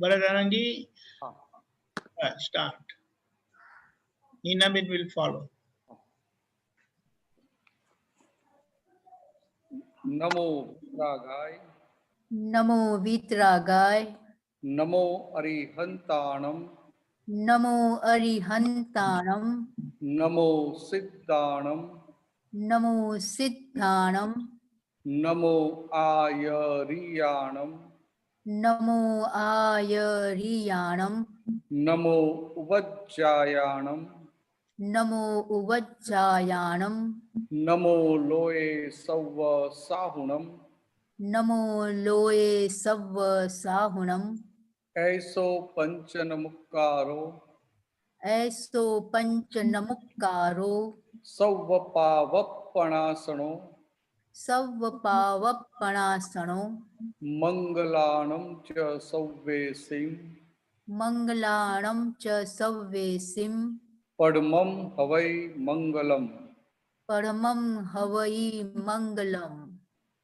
Bharat ji, हाँ, start. Nina will follow. नमो रागाय, नमो वीतरागाय, नमो अरिहंताणम, नमो अरिहंताणम, नमो सिद्धाणम, नमो सिद्धाणम, नमो आयरियाणम, नमो आयरियाणम, नमो उवज्जायाणम, नमो उवज्जायाणम, नमो लोये सव्व साहुणम, नमो लोये सव्व साहुणम, ऐसो पंचन मुक्कारो, ऐसो पंच नमुक्कारो, सव्व पावप्पणासनो, सव्व पावप्पणासनो, मंगलाणं च सव्वेसिं, मंगलाणं च सव्वेसिं, पद्मं हवै मंगलम्। परमं हवै मंगलम्।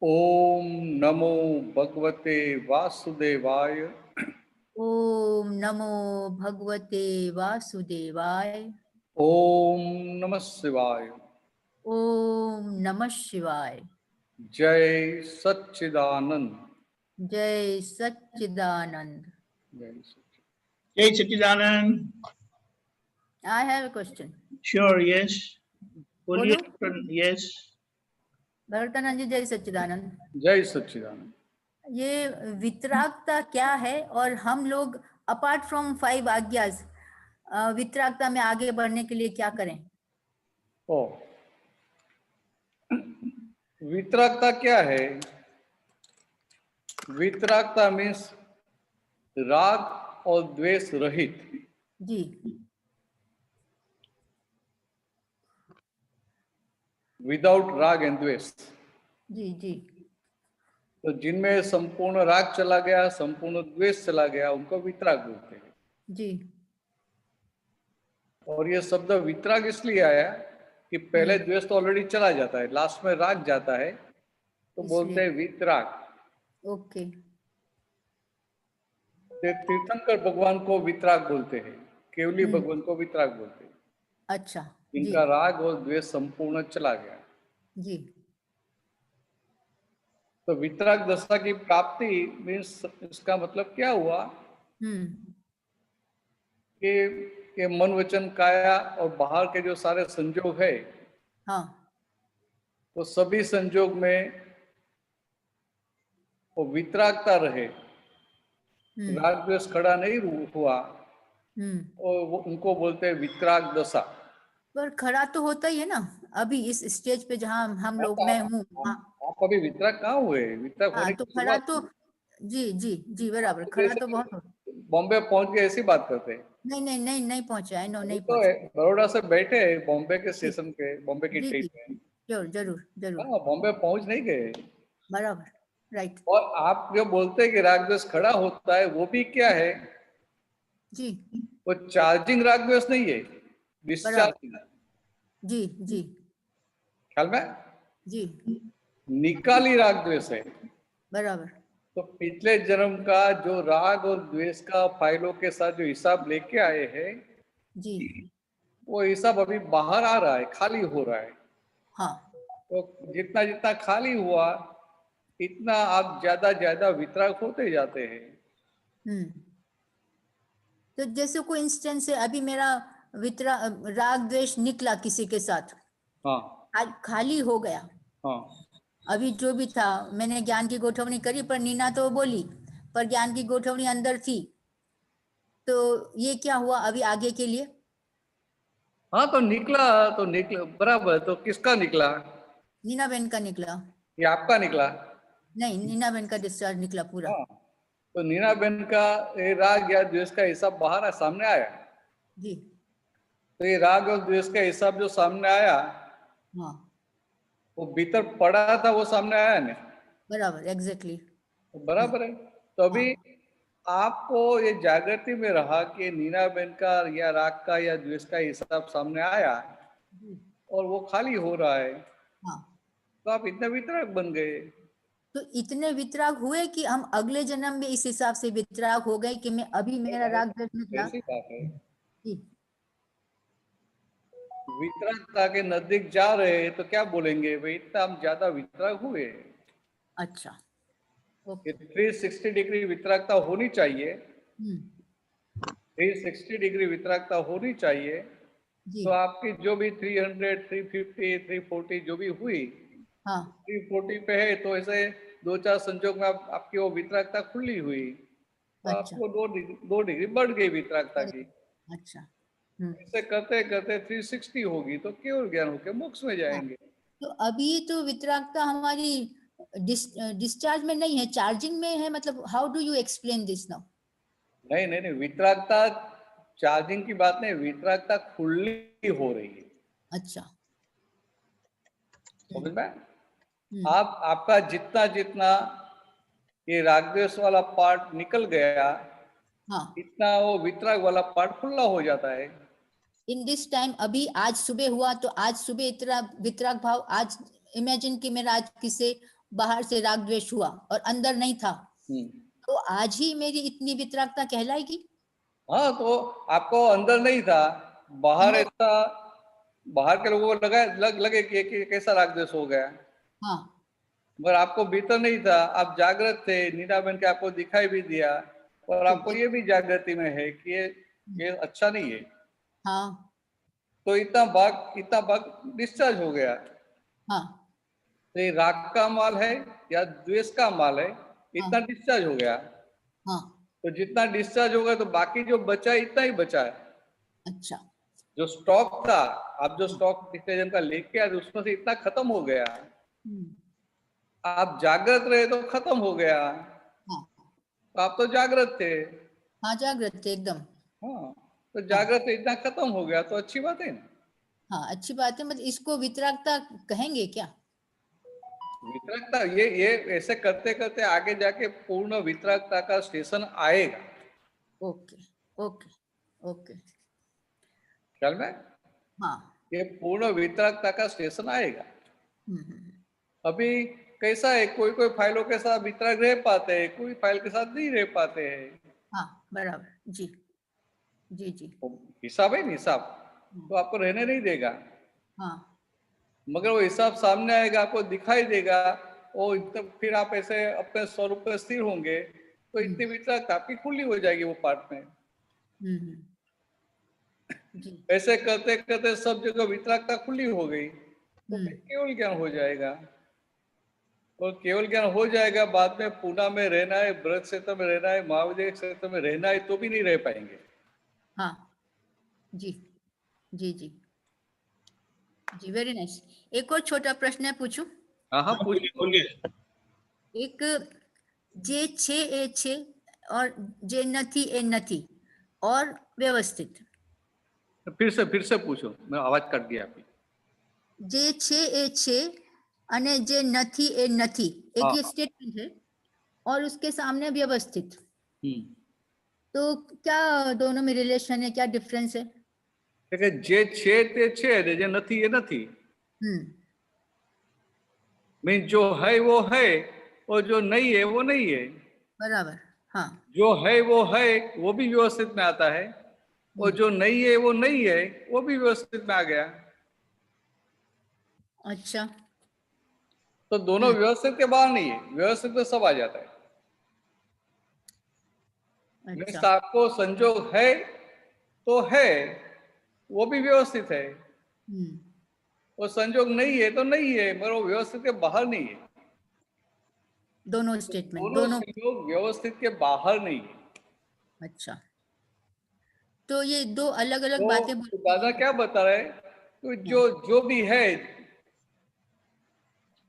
ओम नमो भगवते वासुदेवाय, ओम नमो भगवते वासुदेवाय, ओम नमः शिवाय। ओम नमः शिवाय। जय सच्चिदानंद। जय सच्चिदानंद। जय सच्चिदानंद। Jai Satchidanand. I have a question. Sure, yes. बोलो। Yes. भरतानंद जी, जय सच्चिदानंद। जय सच्चिदानंद। ये वितरागता क्या है और हम लोग अपार्ट फ्रॉम 5 आज्ञास वितरागता में आगे बढ़ने के लिए क्या करें? ओ, वितरागता क्या है? वितरागता मीन्स राग और द्वेष रहित। जी। विदाउट राग एंड द्वेष। जी जी। तो जिनमें संपूर्ण राग चला गया, संपूर्ण द्वेष चला गया, उनको वितराग बोलते हैं। जी। और ये शब्द वितराग इसलिए आया कि पहले द्वेष तो ऑलरेडी चला जाता है, लास्ट में राग जाता है, तो बोलते हैं वितराग। ओके। तीर्थंकर भगवान को वितराग बोलते हैं, केवली भगवान को वितराग बोलते हैं। अच्छा। इनका राग और द्वेष संपूर्ण चला गया। जी। तो वितराग दशा की प्राप्ति मीन्स, इसका मतलब क्या हुआ कि ये मन वचन काया और बाहर के जो सारे संयोग है, हाँ, वो सभी संयोग में वो वितरागता रहे, राग द्वेष खड़ा नहीं हुआ, और वो उनको बोलते हैं वितराग दशा। पर खड़ा तो होता ही है ना अभी इस स्टेज पे जहाँ हम लोग, मैं हूँ। आप अभी वितराग कहाँ हुए? वितराग होने तो की खड़ा शुरुआत। तो जी जी जी बराबर, खड़ा तो बहुत। बॉम्बे पहुंच के ऐसी बात करते हैं। नहीं पहुंचा है। नहीं तो पहुंचा। बड़ौदा से बैठे बॉम्बे के स्टेशन पे, बॉम्बे की ट्रेन में। जरूर। हाँ, बॉम्बे पहुंच नहीं गए। बराबर, राइट। और आप जो बोलते हैं कि राग द्वेष खड़ा होता है, वो भी क्या है? जी। वो चार्जिंग राग द्वेष नहीं है, डिस्चार्जिंग। जी। ख्याल में? जी। निकाली राग द्वेष है। बराबर। तो पिछले जन्म का जो राग और द्वेष का फाइलों के साथ जो हिसाब लेके आए हैं, जी, वो हिसाब अभी बाहर आ रहा है, खाली हो रहा है। हाँ। तो जितना जितना खाली हुआ, इतना आप ज्यादा वितराग होते जाते हैं। तो जैसे कोई इंस्टेंस है, अभी मेरा राग द्वेष निकला किसी के साथ, हाँ, आज खाली हो गया। हाँ। अभी जो भी था, मैंने ज्ञान की गोठवनी करी, पर नीना तो बोली, पर ज्ञान की गोठवनी अंदर थी। तो ये क्या हुआ अभी आगे के लिए? हाँ, तो निकला बराबर। तो किसका निकला? नीना बहन का निकला। ये आपका निकला? नहीं, नीना बहन का डिस्चार्ज निकला पूरा। हाँ, तो नीना बहन का ये राग या द्वेष का हिसाब बाहर सामने आया जी। तो ये राग और द्वेष का हिसाब जो सामने आया, हाँ, वो भीतर पड़ा था, वो सामने आया नहीं। बराबर, एग्जैक्टली। तो बराबर है। तो अभी आपको ये जागृति में रहा कि नीना बहन का या राग का या द्वेष का हिसाब सामने आया और वो खाली हो रहा है, हाँ। तो आप इतने वितरक बन गए। तो इतने वितराग हुए कि हम अगले जन्म में इस हिसाब से वितराग हो गए कि मैं अभी मेरा राग द्वेष निकला। ऐसी बात है, जी, वितरागता के नजदीक जा रहे हैं तो क्या बोलेंगे भाई, इतना हम ज्यादा वितराग हुए। अच्छा, ओके। 360 डिग्री वितरागता होनी चाहिए, हम्म, 360 डिग्री वितरागता होनी चाहिए। जी, तो आपकी जो भी 300, 350, 340 जो भी हुई, हाँ, 340 पे है तो ऐसे 2-4 संजोग में आपकी वो वितरागता खुली हुई, तो अच्छा, आपको 2 डिग्री बढ़ गई वितरागता बढ़ की। गई, अच्छा। ऐसे करते करते 360 होगी तो केवल ज्ञान होके मोक्ष में हाँ, जाएंगे। तो अभी तो वितरागता हमारी डिस्चार्ज में नहीं है, चार्जिंग में है, मतलब how do you explain this now? नहीं नहीं नहीं, वितरागता चार्जिंग की बात नहीं, वितरागता खुली हो रही है, अच्छा, समझ में? हम्म, आपका जितना जितना ये रागद्वेष वाला पार्ट निकल गया, हाँ, इतना वो वितराग वाला पार्ट खुला हो जाता है। इन दिस टाइम अभी आज सुबह हुआ तो आज सुबह इतना वितराग भाव, आज इमेजिन कि मेरा आज किसे बाहर से राग द्वेष हुआ और अंदर नहीं था, हम्म। तो आज ही मेरी इतनी वितरागता कहलाएगी? हाँ, तो आपको अंदर नहीं था, बाहर अंदर, ऐसा, बाहर के लोगों को लगे कि कैसा रागद्वेष हो गया, हाँ, मगर आपको भीतर नहीं था, आप जागृत थे, नीना बन के आपको दिखाई भी दिया, और आपको ये भी जागृति में है कि ये अच्छा नहीं है, हाँ, तो इतना भाग डिस्चार्ज हो गया। हाँ, तो ये राग का माल है या द्वेष का माल है, इतना हाँ, डिस्चार्ज हो गया। हाँ, तो जितना डिस्चार्ज होगा तो बाकी जो बचा है इतना ही बचा है। अच्छा, जो स्टॉक था, आप जो हाँ, स्टॉक डिस्टेजन का लेके आए उसमें से इतना खत्म हो गया, हम्म, आप जागृत रहे तो खत्म हो गया, हाँ, तो आप तो जागृत थे। हाँ, जागृत थे एकदम। हाँ, तो हाँ, जागृत इतना खत्म हो गया तो अच्छी बात है ना। हाँ, अच्छी बात है, मतलब इसको वितरागता कहेंगे क्या? वितरकता ये ऐसे करते करते आगे जाके पूर्ण वितरकता का स्टेशन आएगा, ओके, ओके, ओके, ख्याल में? हाँ, ये पूर्ण वितरकता का स्टेशन आएगा। हम्म, अभी कैसा है, कोई कोई फाइलों के साथ वितरक रह पाते हैं, कोई फाइल के साथ नहीं रह पाते हैं। हाँ, बराबर, जी, जी, जी, तो हिसाब है ना, हिसाब तो आपको रहने नहीं देगा, हाँ, मगर वो हिसाब सामने आएगा, आपको दिखाई देगा, और फिर आप ऐसे अपने स्वरूप में स्थिर होंगे, तो इतनी वितरकता आपकी खुली हो जाएगी वो पार्ट में। हम्म, जी, ऐसे करते करते सब जगह वितरकता खुली हो गई, तो फिर केवल ज्ञान हो जाएगा, और केवल ज्ञान हो जाएगा, बाद में पूना में रहना है, ब्रज क्षेत्र में रहना है, महाविद्य क्षेत्र में रहना है, तो भी नहीं रह पाएंगे। हाँ, जी, जी, जी, जी, वेरी नाइस। एक और छोटा प्रश्न है, पूछूं? हाँ हाँ, हाँ, पूछ। बोलिए। एक जे छे ए छे और जे नथी ए नथी और व्यवस्थित, फिर से पूछो, मैं आवाज कट गया आपकी। जे छे ए छे અને જે નથી એ નથી, एक हाँ ये हाँ। स्टेटमेंट है और उसके सामने व्यवस्थित, हम्म। तो क्या दोनों में रिलेशन है, क्या डिफरेंस है? એટલે જે છે તે છે ને જે નથી એ નથી, हम्म, मीन जो है वो है, और जो नहीं है वो नहीं है। बराबर, हाँ, जो है वो भी व्यवस्थित में आता है, और जो नहीं है वो नहीं है, वो भी व्यवस्थित में आ गया। अच्छा, तो दोनों व्यवस्थित के बाहर नहीं है, व्यवस्थित में सब आ जाता है। मीन्स अच्छा, आपको संजोग है तो है, वो भी व्यवस्थित है, हम्म, और संजोग नहीं है तो नहीं है, मगर वो व्यवस्थित के बाहर नहीं है। दोनों स्टेटमेंट, दोनों दोनों, संयोग व्यवस्थित के बाहर नहीं है। अच्छा, तो ये दो अलग अलग बातें तो बोलती दादा हैं। क्या बता रहे हैं, तो हाँ, जो भी है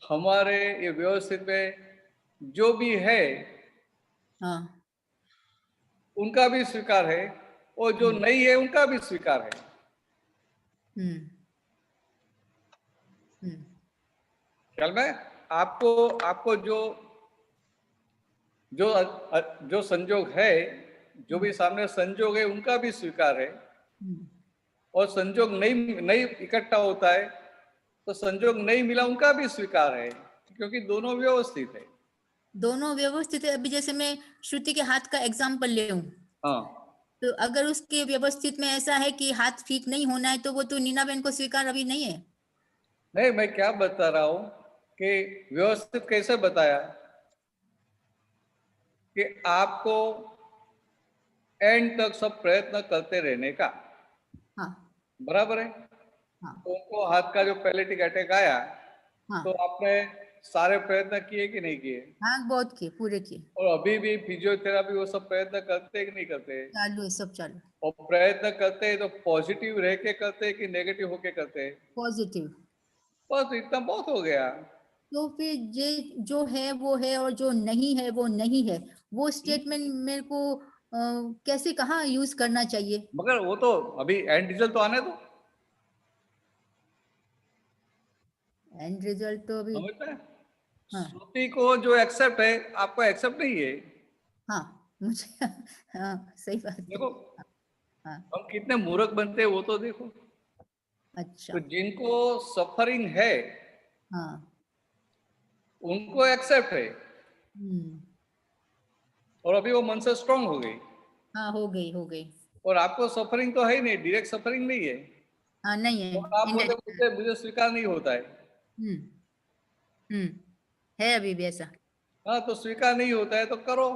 हमारे ये व्यवस्थित में, जो भी है हाँ, उनका भी स्वीकार है, और जो नहीं है उनका भी स्वीकार है। हम्म, हम्म, ख्याल में? आपको आपको जो जो संजोग है, जो भी सामने संजोग है उनका भी स्वीकार है, हम्म, और संजोग नहीं नहीं इकट्ठा होता है तो संजोग नहीं मिला उनका भी स्वीकार है, क्योंकि दोनों व्यवस्थित है। दोनों व्यवस्थित है। अभी जैसे मैं श्रुति के हाथ का एग्जाम्पल ले लूं, हाँ, तो अगर उसके व्यवस्थित में ऐसा है कि हाथ ठीक नहीं होना है, तो वो तो नीना बहन को स्वीकार अभी नहीं है। नहीं, मैं क्या बता रहा हूँ कि व्यवस्थित कैसे बताया कि आपको एंड तक सब प्रयत्न करते रहने का, हाँ बराबर है। हाँ तो उनको हाथ का जो पैलेटिक अटैक आया, तो हाँ आपने सारे प्रयत्न किए कि नहीं किए? हाँ, बहुत किए, पूरे किए, और अभी भी फिजियोथेरापी वो सब प्रयत्न करते हैं कि नहीं करते? चालू है, सब चालू, और प्रयत्न करते हैं तो पॉजिटिव रह के करते हैं कि नेगेटिव होके करते हैं? पॉजिटिव। बस इतना बहुत हो गया। तो फिर जे जो है वो है और जो नहीं है वो नहीं है, वो स्टेटमेंट मेरे को कैसे कहाँ यूज करना चाहिए? मगर वो तो अभी एंड रिजल्ट तो आने दो, एंड रिजल्ट तो अभी, समझ में? हाँ श्रुति को जो एक्सेप्ट है, आपको एक्सेप्ट नहीं है। हाँ मुझे हाँ सही बात है, देखो, हाँ हम कितने मूर्ख बनते हैं वो तो देखो। अच्छा, तो जिनको सफरिंग है हाँ उनको एक्सेप्ट है, हम्म, और अभी वो मन से स्ट्रांग हो गई। हाँ हो गई, हो गई, और आपको सफरिंग तो है ही नहीं, डायरेक्ट सफरिंग नहीं है। हाँ नहीं है, और आप बोले इंडेक्स, मुझे मुझे स्वीकार नहीं होता है। हम्म हम्म, है अभी भी ऐसा। हाँ, तो स्वीकार नहीं होता है तो करो,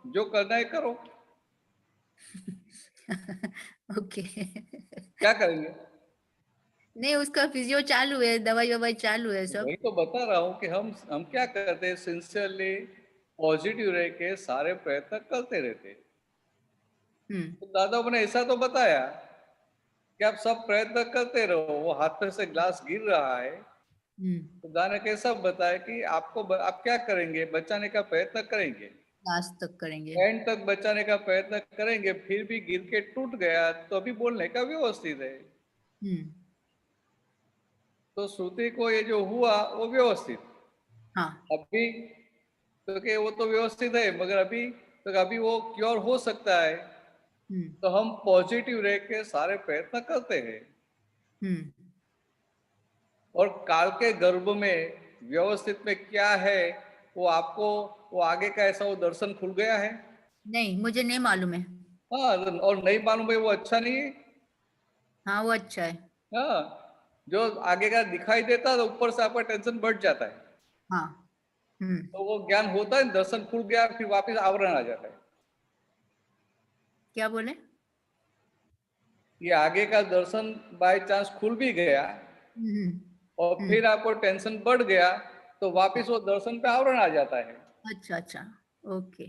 जो करना है करो। ओके क्या करेंगे? नहीं, उसका फिजियो चालू है, दवाई ववाई चालू है सब। वही तो बता रहा हूँ कि हम क्या करते हैं, सिंसियरली पॉजिटिव रह के सारे प्रयत्न करते रहते हैं। हम्म तो दादा ने ऐसा तो बताया कि आप सब प्रयत्न करते रहो, वो हाथ में से ग्लास गिर रहा है, हम्म, तो दादा ने कैसा बताया कि आप क्या करेंगे, बचाने का प्रयत्न करेंगे, लास्ट तक करेंगे, एंड तक बचाने का प्रयत्न करेंगे, फिर भी गिर के टूट गया तो अभी बोलने का व्यवस्थित है। हम्म, तो श्रुति को ये जो हुआ वो व्यवस्थित, हाँ अभी तो कि वो तो व्यवस्थित है, मगर अभी वो क्योर हो सकता है। हम्म तो हम पॉजिटिव रह के सारे प्रयत्न करते हैं, हम्म, और काल के गर्भ में व्यवस्थित में क्या है वो आपको, वो आगे का ऐसा वो दर्शन खुल गया है। नहीं मुझे नहीं मालूम है, हाँ, और नहीं मालूम है वो अच्छा नहीं है। हाँ वो अच्छा है, हाँ, जो आगे का दिखाई देता है तो ऊपर से आपका टेंशन बढ़ जाता है। हाँ तो वो ज्ञान होता है, दर्शन खुल गया, फिर वापस आवरण आ जाता है। क्या बोले? ये आगे का दर्शन बाय चांस खुल भी गया हम्म और फिर आपको टेंशन बढ़ गया, तो वापस वो दर्शन पे आवरण आ जाता है। अच्छा अच्छा, ओके,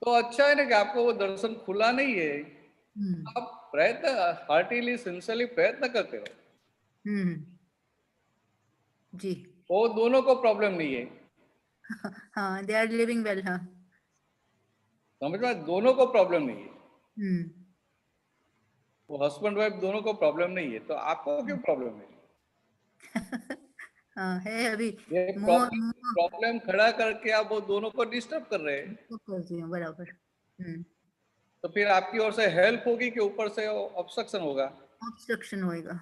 तो अच्छा है ना कि आपको वो दर्शन खुला नहीं है, हम्म आप प्रयत्न हार्टिली सिंसियरली प्रयत्न करते रहो। हम्म, जी, वो दोनों को प्रॉब्लम नहीं है, हाँ दे आर लिविंग वेल, हाँ, समझ में? दोनों को प्रॉब्लम नहीं है, हम्म वो हस्बैंड वाइफ दोनों को प्रॉब्लम नहीं है, तो आपको क्यों प्रॉब्लम है? हाँ है अभी, ये मोह प्रॉब्लम प्रॉब्लम खड़ा करके आप वो दोनों को डिस्टर्ब कर रहे हैं। तो करती हूँ बराबर, तो फिर आपकी ओर से हेल्प होगी कि ऊपर से ऑब्स्ट्रक्शन होगा? ऑब्स्ट्रक्शन होएगा,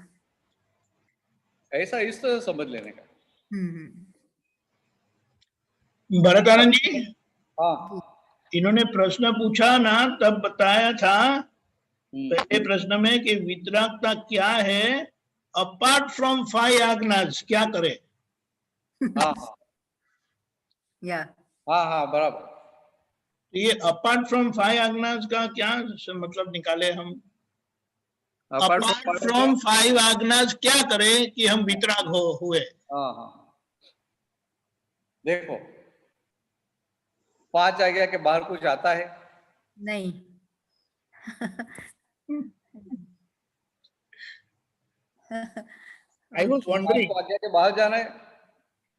ऐसा इस तरह समझ लेने का। हम्म, भरतानंद जी, हाँ। जी, इन्होंने प्रश्न पूछा ना, तब बताया था हम्म, पहले प्रश्न में कि वितरागता क्या है, अपार्ट फ्रॉम 5 आज्ञास क्या करे। हाँ हाँ या हाँ हाँ, बराबर। ये अपार्ट फ्रॉम 5 आज्ञास का क्या मतलब निकाले हम? अपार्ट अपार्ट फ्रॉम, फ्रॉम 5 आज्ञास क्या करे कि हम वितराग हुए? हाँ हाँ, देखो, 5 आज्ञा के बाहर कुछ आता है? नहीं आई वाज ओके, वंडरिंग। आपको आज्ञा के बाहर जाना है?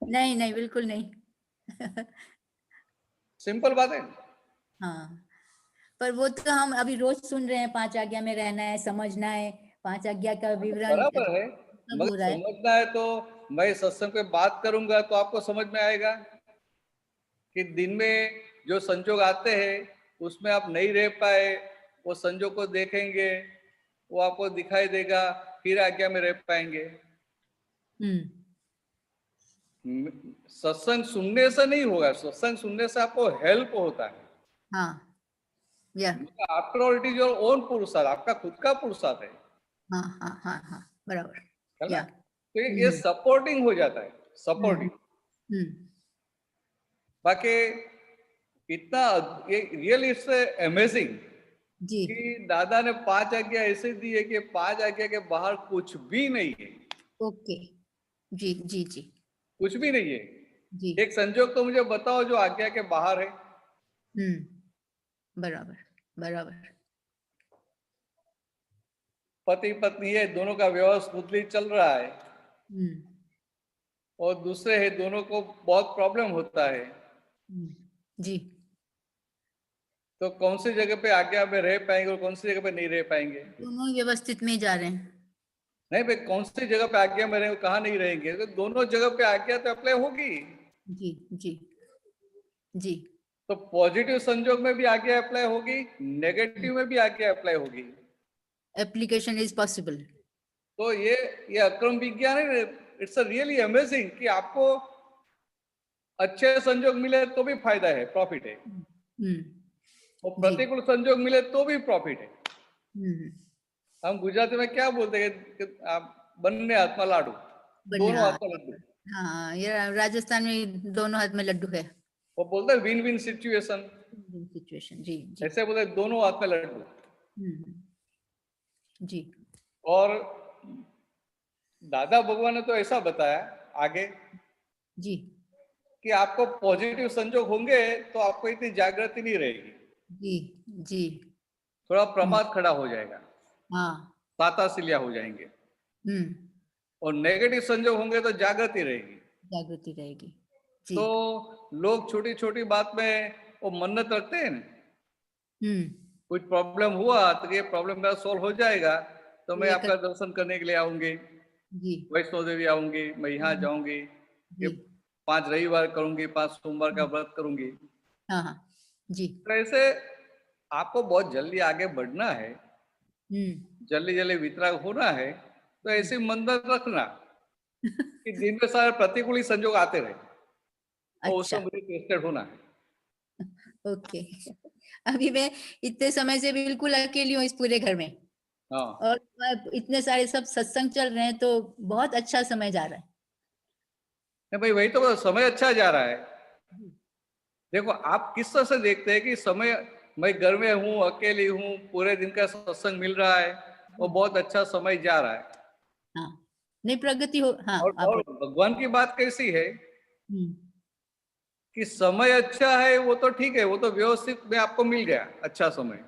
नहीं नहीं बिल्कुल नहीं सिंपल बात है। हाँ, पर वो तो हम अभी रोज सुन रहे हैं, 5 आज्ञा में रहना है, समझना है, 5 आज्ञा का हाँ, तो विवरण बराबर है, सब हो मगर रहा है, समझना है तो मैं सत्संग पे बात करूंगा तो आपको समझ में आएगा कि दिन में जो संजोग आते हैं उसमें आप नहीं रह पाए, वो संजोग को देखेंगे, वो आपको दिखाई देगा, फिर आज्ञा में रह पाएंगे। हम्म सत्संग सुनने से नहीं होगा, सत्संग सुनने से आपको हेल्प होता है। हाँ या after all it is your own पुरुषार्थ, आपका खुद का पुरुषार्थ है, हाँ हाँ हाँ हाँ बराबर है ना? या तो ये सपोर्टिंग हो जाता है, सपोर्टिंग। हम्म बाकी इतना ये रियल इट्स अमेजिंग जी कि दादा ने 5 आज्ञा ऐसे दी है कि 5 आज्ञा के बाहर कुछ भी नहीं है, ओके जी जी जी कुछ भी नहीं है। जी एक संजोग तो मुझे बताओ जो आज्ञा के बाहर है। बराबर बराबर पति पत्नी है, दोनों का व्यवहार स्मूथली चल रहा है, और दूसरे है दोनों को बहुत प्रॉब्लम होता है, जी तो कौन सी जगह पे आज्ञा में रह पाएंगे और कौन सी जगह पे नहीं रह पाएंगे? दोनों ही व्यवस्थित में ही जा रहे हैं नहीं भाई, कौन सी जगह पे आज्ञा में रहेंगे, कहाँ नहीं रहेंगे? तो दोनों जगह पे आज्ञा तो अप्लाई होगी। जी जी जी तो पॉजिटिव संजोग में भी आज्ञा अप्लाई होगी, नेगेटिव में भी आज्ञा अप्लाई होगी। एप्लीकेशन इज पॉसिबल तो ये अक्रम विज्ञान है। इट्स अ रियली अमेजिंग कि आपको अच्छे संजोग मिले तो भी फायदा है, प्रॉफिट है, और जी प्रतिकूल संजोग मिले तो भी प्रॉफिट है। हम गुजराती में क्या बोलते हैं कि आप बनने हाथ में लाडू, दोनों हाथ में लड्डू। हाँ ये राजस्थान में दोनों हाथ में लड्डू है वो बोलते हैं विन विन सिचुएशन, सिचुएशन जी जी ऐसे बोलते हैं, दोनों हाथ में लड्डू। जी और दादा भगवान ने तो ऐसा बताया आगे जी कि आपको पॉजिटिव संजोग होंगे तो आपको इतनी जागृति नहीं रहेगी, जी जी थोड़ा प्रमाद खड़ा हो जाएगा, हाँ तातासिलिया हो जाएंगे। और नेगेटिव संजोग होंगे तो जागृति रहेगी। जागृति रहेगी जी तो लोग छोटी छोटी बात में वो मन्नत रखते हैं ना, कुछ प्रॉब्लम हुआ तो ये प्रॉब्लम मेरा सॉल्व हो जाएगा तो मैं आपका दर्शन करने के लिए आऊंगी, जी वैष्णो देवी आऊंगी, मैं यहाँ जाऊंगी, ये जी 5 रविवार करूंगी, 5 सोमवार का व्रत करूंगी। हाँ हाँ जी तो ऐसे आपको बहुत जल्दी आगे बढ़ना है, जल्दी जल्दी वितराग होना है, तो ऐसी मन्नत रखना कि दिन में सारे प्रतिकूल ही संजोग आते रहे, और अच्छा उसमें मुझे टेस्टेड होना है। ओके अभी मैं इतने समय से बिल्कुल अकेली हूँ इस पूरे घर में हाँ और इतने सारे सब सत्संग चल रहे हैं तो बहुत अच्छा समय जा रहा है नहीं भाई, वही तो समय अच्छा जा रहा है। देखो आप किस तरह से देखते हैं कि समय, मैं घर में हूँ, अकेली हूँ, पूरे दिन का सत्संग मिल रहा है और बहुत अच्छा समय जा रहा है। हाँ नहीं प्रगति हो हाँ और भगवान की बात कैसी है कि समय अच्छा है वो तो ठीक है, वो तो व्यवस्थित में आपको मिल गया अच्छा समय,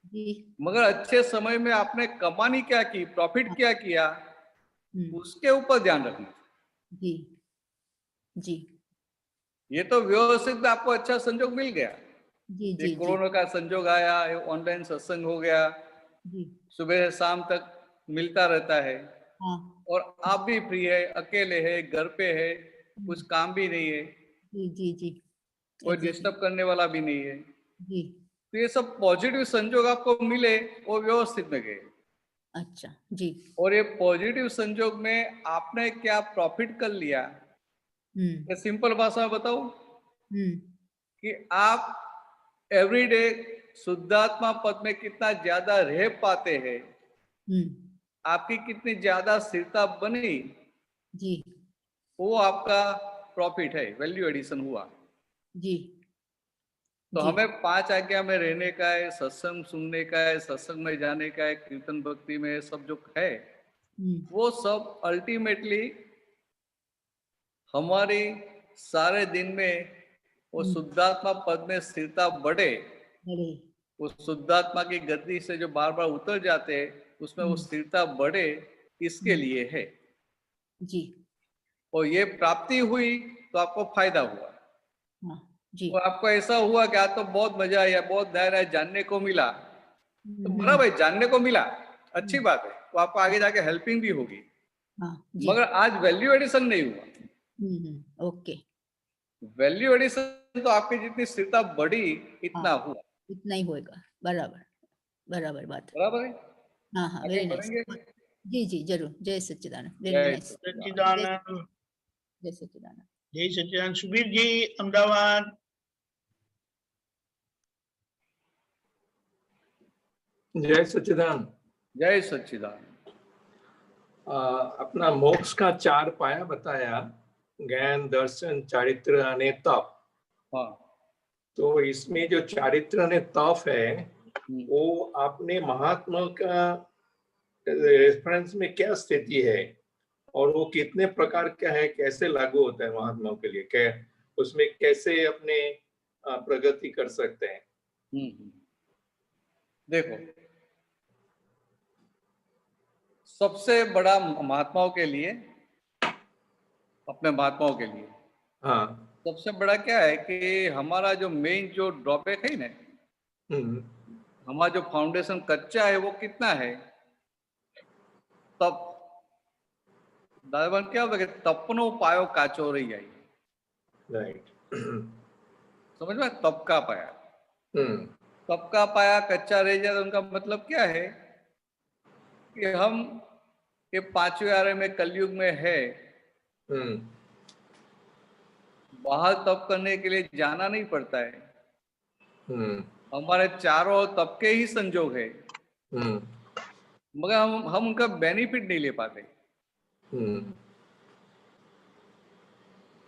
जी मगर अच्छे समय में आपने कमानी क्या की, प्रॉफिट क्या किया, उसके ऊपर ध्यान रखना। जी जी ये तो व्यवस्थित में आपको अच्छा संजोग मिल गया, जी ये जी जी कोरोना का संजोग आया, ऑनलाइन सत्संग हो गया, जी सुबह से शाम तक मिलता रहता है, हाँ और आप भी फ्री है, अकेले है, घर पे है, कुछ काम भी नहीं है, जी जी जी कोई जी डिस्टर्ब करने वाला भी नहीं है, जी तो ये सब पॉजिटिव संजोग आपको मिले वो व्यवस्थित में गए। अच्छा जी और ये पॉजिटिव संजोग में आपने क्या प्रॉफिट कर लिया, ये सिंपल भाषा में बताऊं कि आप एवरीडे शुद्धात्मा पद में कितना ज्यादा रह पाते हैं, आपकी कितनी ज्यादा स्थिरता बनी, जी वो आपका प्रॉफिट है, वैल्यू एडिशन हुआ। जी तो जी हमें 5 आज्ञा में रहने का है, सत्संग सुनने का है, सत्संग में जाने का है, कीर्तन भक्ति में सब जो है, वो सब अल्टीमेटली हमारी सारे दिन में वो शुद्धात्मा पद में स्थिरता बढ़े, बड़े वो शुद्धात्मा की गति से जो बार बार उतर जाते हैं उसमें वो स्थिरता बढ़े, इसके लिए है। जी और ये प्राप्ति हुई तो आपको फायदा हुआ, हाँ जी और आपको ऐसा हुआ कि आज तो बहुत मजा आया, बहुत नया नया जानने को मिला, तो बराबर है, जानने को मिला, अच्छी बात है, तो आपको आगे जाके हेल्पिंग भी होगी, हाँ जी मगर आज वैल्यू एडिशन नहीं हुआ। ओके वैल्यू एडिशन तो आपकी जितनी स्थिरता बढ़ी इतना हाँ हुआ, इतना ही होएगा बराबर बराबर बात है बराबर है। हाँ हाँ आगे वेरी नाइस बढ़ेंगे। जी जी जरूर जय सच्चिदानंद वेरी जय नाइस सच्चिदानंद। सच्चिदानंद जय सच्चिदानंद जय सच्चिदानंद। सुबीर जी अहमदाबाद। जय सच्चिदानंद। जय सच्चिदानंद। अपना मोक्ष का 4 पाया बताया, ज्ञान, दर्शन, चारित्र अने तप। हाँ। तो इसमें जो चारित्र अने तप है वो आपने महात्मा का रेफरेंस में क्या स्थिति है और वो कितने प्रकार का है, कैसे लागू होता है महात्माओं के लिए, क्या उसमें कैसे अपने प्रगति कर सकते हैं? देखो, सबसे बड़ा महात्माओं के लिए, अपने महात्माओं के लिए हाँ, सबसे बड़ा क्या है कि हमारा जो मेन जो ड्रॉबैक है ना, हमारा जो फाउंडेशन कच्चा है वो कितना है? तब दादाबन क्या होगा कि तपनो पायो काचो रही जाए। राइट। समझ में? तप का पाया, तप का पाया कच्चा रह जाए तो उनका मतलब क्या है कि हम ये 5वें आरे में कलयुग में है, बाहर तप करने के लिए जाना नहीं पड़ता है, हमारे चारों ओर तप के ही संजोग है, मगर हम उनका बेनिफिट नहीं ले पाते।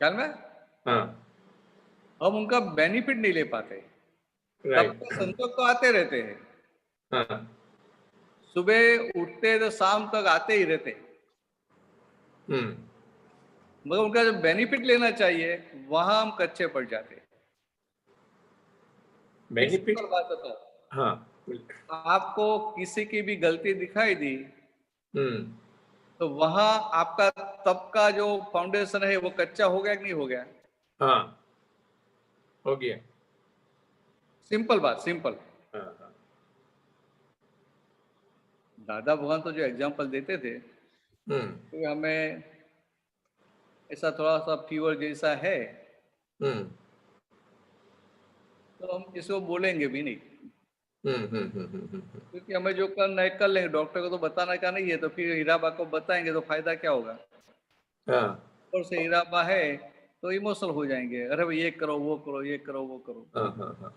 ख्याल में? हाँ, हम उनका बेनिफिट नहीं ले पाते। तप के संजोग तो आते रहते हैं, हाँ, सुबह उठते तो शाम तक आते ही रहते, मगर उनका जो बेनिफिट लेना चाहिए वहां हम कच्चे पड़ जाते। बेनिफिट? बात बताओ, हाँ, आपको किसी की भी गलती दिखाई दी तो वहां आपका तप का जो फाउंडेशन है वो कच्चा हो गया कि नहीं हो गया? हाँ, हो गया। सिंपल बात, सिंपल। हाँ, हाँ, दादा भगवान तो जो एग्जाम्पल देते थे तो हमें ऐसा थोड़ा सा फीवर जैसा है तो हम इसको बोलेंगे भी नहीं, क्योंकि हमें जो करना है कर लेंगे। डॉक्टर को तो बताना का नहीं है, तो फिर हीराबा को बताएंगे तो फायदा क्या होगा? हाँ, और से हीराबा है तो इमोशनल हो जाएंगे, अरे भाई ये करो वो करो ये करो वो करो। हाँ, हाँ, हाँ,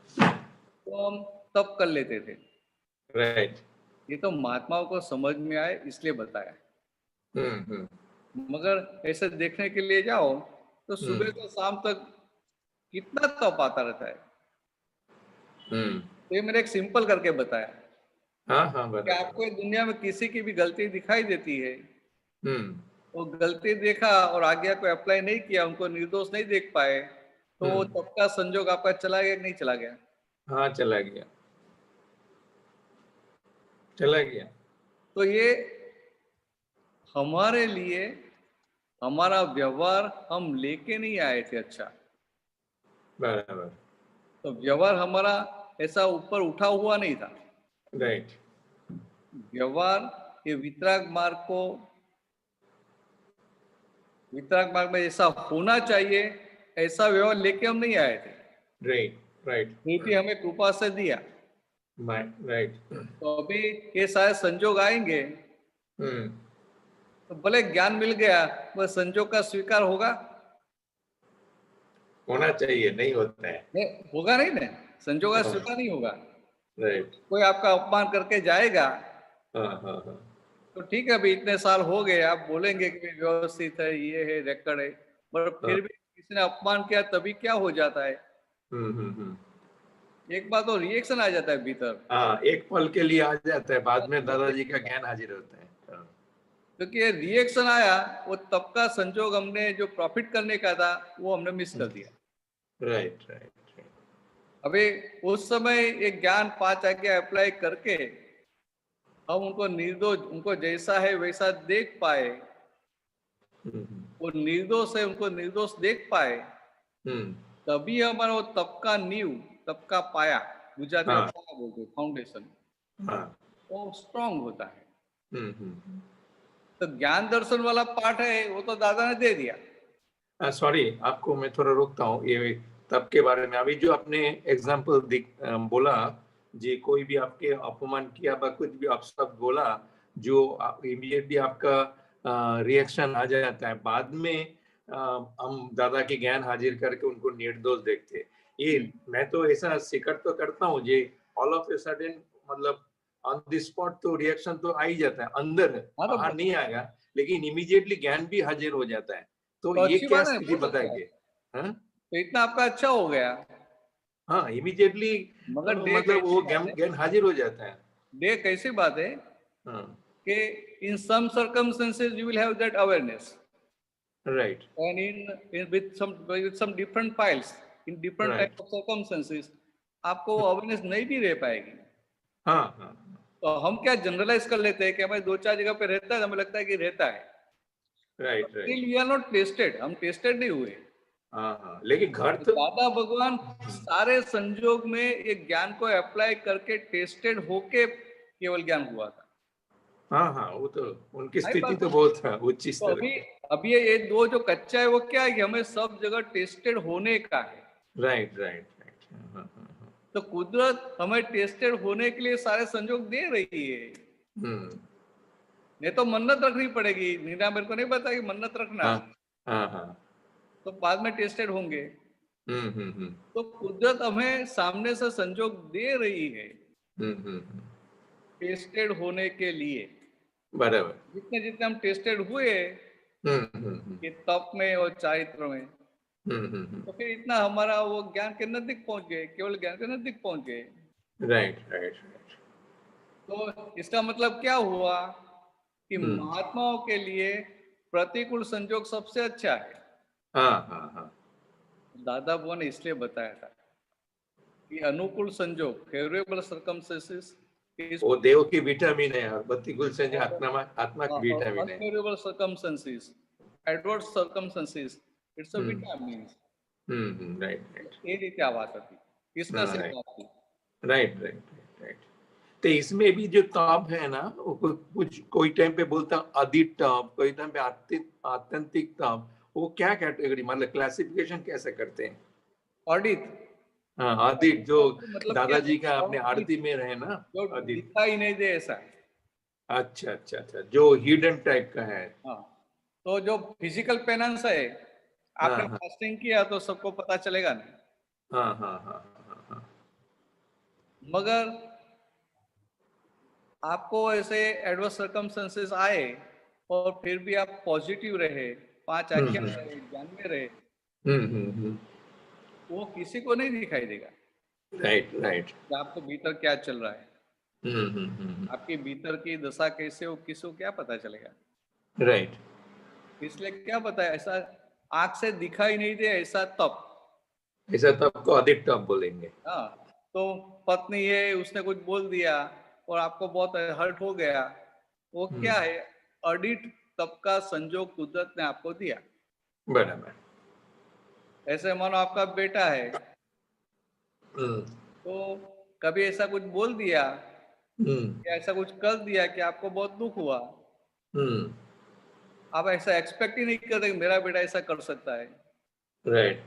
तो हम तब कर लेते थे। राइट। ये तो महात्माओं को समझ में आए इसलिए बताया। मगर ऐसे देखने के लिए जाओ तो सुबह से शाम तक कितना तप आता रहता है। तो ये मैंने एक सिंपल करके बताया। हाँ, हाँ, कि आपको दुनिया में किसी की भी गलती दिखाई देती है, वो गलती देखा और आज्ञा को अप्लाई नहीं किया, उनको निर्दोष नहीं देख पाए, तो वो तप का संजोग आपका चला गया कि नहीं चला गया? हाँ, चला गया, चला गया। तो ये हमारे लिए हमारा व्यवहार हम लेके नहीं आए थे। अच्छा, बराबर। तो व्यवहार हमारा ऐसा ऊपर उठा हुआ नहीं था। राइट। व्यवहार ये वितराग मार्ग में ऐसा होना चाहिए, ऐसा व्यवहार लेके हम नहीं आए थे। Right, right. फिर भी हमें कृपा से दिया। राइट। तो अभी ये सारे संजोग आएंगे तो भले ज्ञान मिल गया, वह संजोग का स्वीकार होगा? होना चाहिए, नहीं होता है। नहीं होगा, नहीं ना, संजोग का स्वीकार नहीं होगा। राइट। कोई आपका अपमान करके जाएगा हाँ, हाँ, हाँ, तो ठीक है, अभी इतने साल हो गए, आप बोलेंगे कि व्यवस्थित है, ये है, रेकर्ड है, पर फिर भी किसी ने अपमान किया तभी क्या हो जाता है? एक बार तो रिएक्शन आ जाता है भीतर। हाँ, एक पल के लिए आ जाता है, बाद में दादाजी का ज्ञान हाजिर होता है। क्योंकि ये रिएक्शन आया, वो तब का संजोग हमने जो प्रॉफिट करने का था वो हमने मिस कर दिया। Right, right. अभी उस समय एक ज्ञान 5 आज्ञा अप्लाई करके हम उनको निर्दोष, उनको जैसा है वैसा देख पाए, वो निर्दोष है उनको निर्दोष देख पाए, तभी हमारा वो तब का नींव, तब का पाया, गुजराती में पाया बोलते हैं, फाउंडेशन, वो स्ट्रांग होता है। तो ज्ञान दर्शन वाला पार्ट है वो तो दादा ने दे दिया। सॉरी, आपको मैं थोड़ा रोकता हूँ। ये तब के बारे में अभी जो आपने एग्जाम्पल बोला जी, कोई भी आपके अपमान किया या कुछ भी आप सब बोला, जो इमीडिएटली आपका रिएक्शन आ जाता है, बाद में हम दादा के ज्ञान हाजिर करके उनको निर्दोष देखते। ये मैं तो ऐसा स्वीकार तो करता हूँ, जे ऑल ऑफ ए सडन मतलब ऑन द स्पॉट तो रिएक्शन तो आ ही जाता है, अंदर है, हाँ, तो बाहर नहीं आएगा, लेकिन इमीडिएटली ज्ञान भी हाजिर हो जाता है। तो तो ये अच्छी क्या बात है, स्थिति बहुत अच्छा है। बताएंगे? हाँ तो इतना आपका अच्छा हो गया, हाँ, इमीडिएटली मगर डे मतलब वो कैसी ज्ञान बात है, ज्ञान हाजिर हो जाता है। डे कैसी बात है हाँ, कि in some circumstances you will have that awareness, right and in with some different files in different Right. type of circumstances आपको अवेयरनेस नहीं भी रह पाएगी। हाँ हाँ तो हम क्या जनरलाइज कर लेते हैं कि हमें 2-4 जगह पे रहता है, हमें लगता है कि रहता है। Right Still right, we are not tested, हम टेस्टेड नहीं हुए। हाँ हाँ, लेकिन घर तो तो दादा भगवान सारे संजोग में एक ज्ञान को अप्लाई करके टेस्टेड होके केवल ज्ञान हुआ था। हाँ हाँ, वो तो उनकी सही स्थिति बात तो है। बहुत उच्च तो स्तर अभी है। अभी ये दो जो कच्चा है वो क्या है कि हमें सब जगह टेस्टेड होने का है। राइट राइट राइट, हाँ हाँ हाँ, तो कुदरत हमें टेस्टेड होने के लिए सारे संजोग दे रही है। हम्म, नहीं तो मन्नत रखनी पड़ेगी। नीना मेरे को नहीं पता कि मन्नत रखना, हाँ हाँ हाँ, तो बाद में टेस्टेड होंगे। हम्म, तो कुदरत हमें सामने से संजोग दे रही है हम्म, टेस्टेड होने के लिए। बराबर, जितने जितने हम टेस्टेड हुए हम्म, कि तप में और चारित्र में, हम्म, तो फिर इतना हमारा वो ज्ञान के नजदीक पहुंच गए, केवल ज्ञान के नजदीक पहुंच गए। राइट राइट राइट, तो इसका मतलब क्या हुआ कि हम्म, महात्माओं के लिए प्रतिकूल संजोग सबसे अच्छा है। हाँ हाँ हाँ, दादा बुआ ने इसलिए बताया था कि अनुकूल संजोग, फेवरेबल सर्कमस्टेंसेस इज वो देव की विटामिन है और प्रतिकूल से जो आत्मा की विटामिन है। unfavorable circumstances, adverse circumstances, it's a hmm vitamins। Right right, ये रीति आवाज आती, इसका हाँ, सिर्फ आती। Right right right. तो इसमें भी जो ताप है ना, वो कुछ कोई टाइम पे बोलता अधिक ताप, कोई टाइम पे आत्यंतिक ताप, वो क्या कैटेगरी मतलब क्लासिफिकेशन कैसे करते हैं? ऑडिट हाँ, अधिक जो मतलब क्या दादाजी का अपने है? आरती में रहे ना, जो अधिक। दिखाई नहीं दे ऐसा है। अच्छा अच्छा अच्छा, जो हिडन टाइप का है। हाँ, तो जो फिजिकल पेनेंस है, आपने हाँ हाँ फास्टिंग किया तो सबको पता चलेगा नहीं, हाँ हाँ हाँ हाँ हाँ, मगर आपको ऐसे एडवर्स सर्कमस्टेंसेस आए और फिर भी आप पॉजिटिव रहे, 5 आज्ञा रहे, ज्ञान में रहे, वो किसी को नहीं दिखाई देगा राइट राइट, कि आपको भीतर क्या चल रहा है। हम्म, आपके भीतर की दशा कैसे हो, किसी को क्या पता चलेगा। राइट, इसलिए क्या पता है, ऐसा आंख से दिखाई नहीं दे ऐसा तप। ऐसा तो आपको अधिक ताप बोलेंगे। हाँ, तो पत्नी है, उसने कुछ बोल दिया और आपको बहुत हर्ट हो गया, वो क्या है, ऑडिट तप का संजोग कुदरत ने आपको दिया। बराबर, ऐसे मानो आपका बेटा है, हम्म तो कभी ऐसा कुछ बोल दिया हम्म या ऐसा कुछ कर दिया कि आपको बहुत दुख हुआ, हम्म, आप ऐसा एक्सपेक्ट ही नहीं करते कि मेरा बेटा ऐसा कर सकता है, राइट,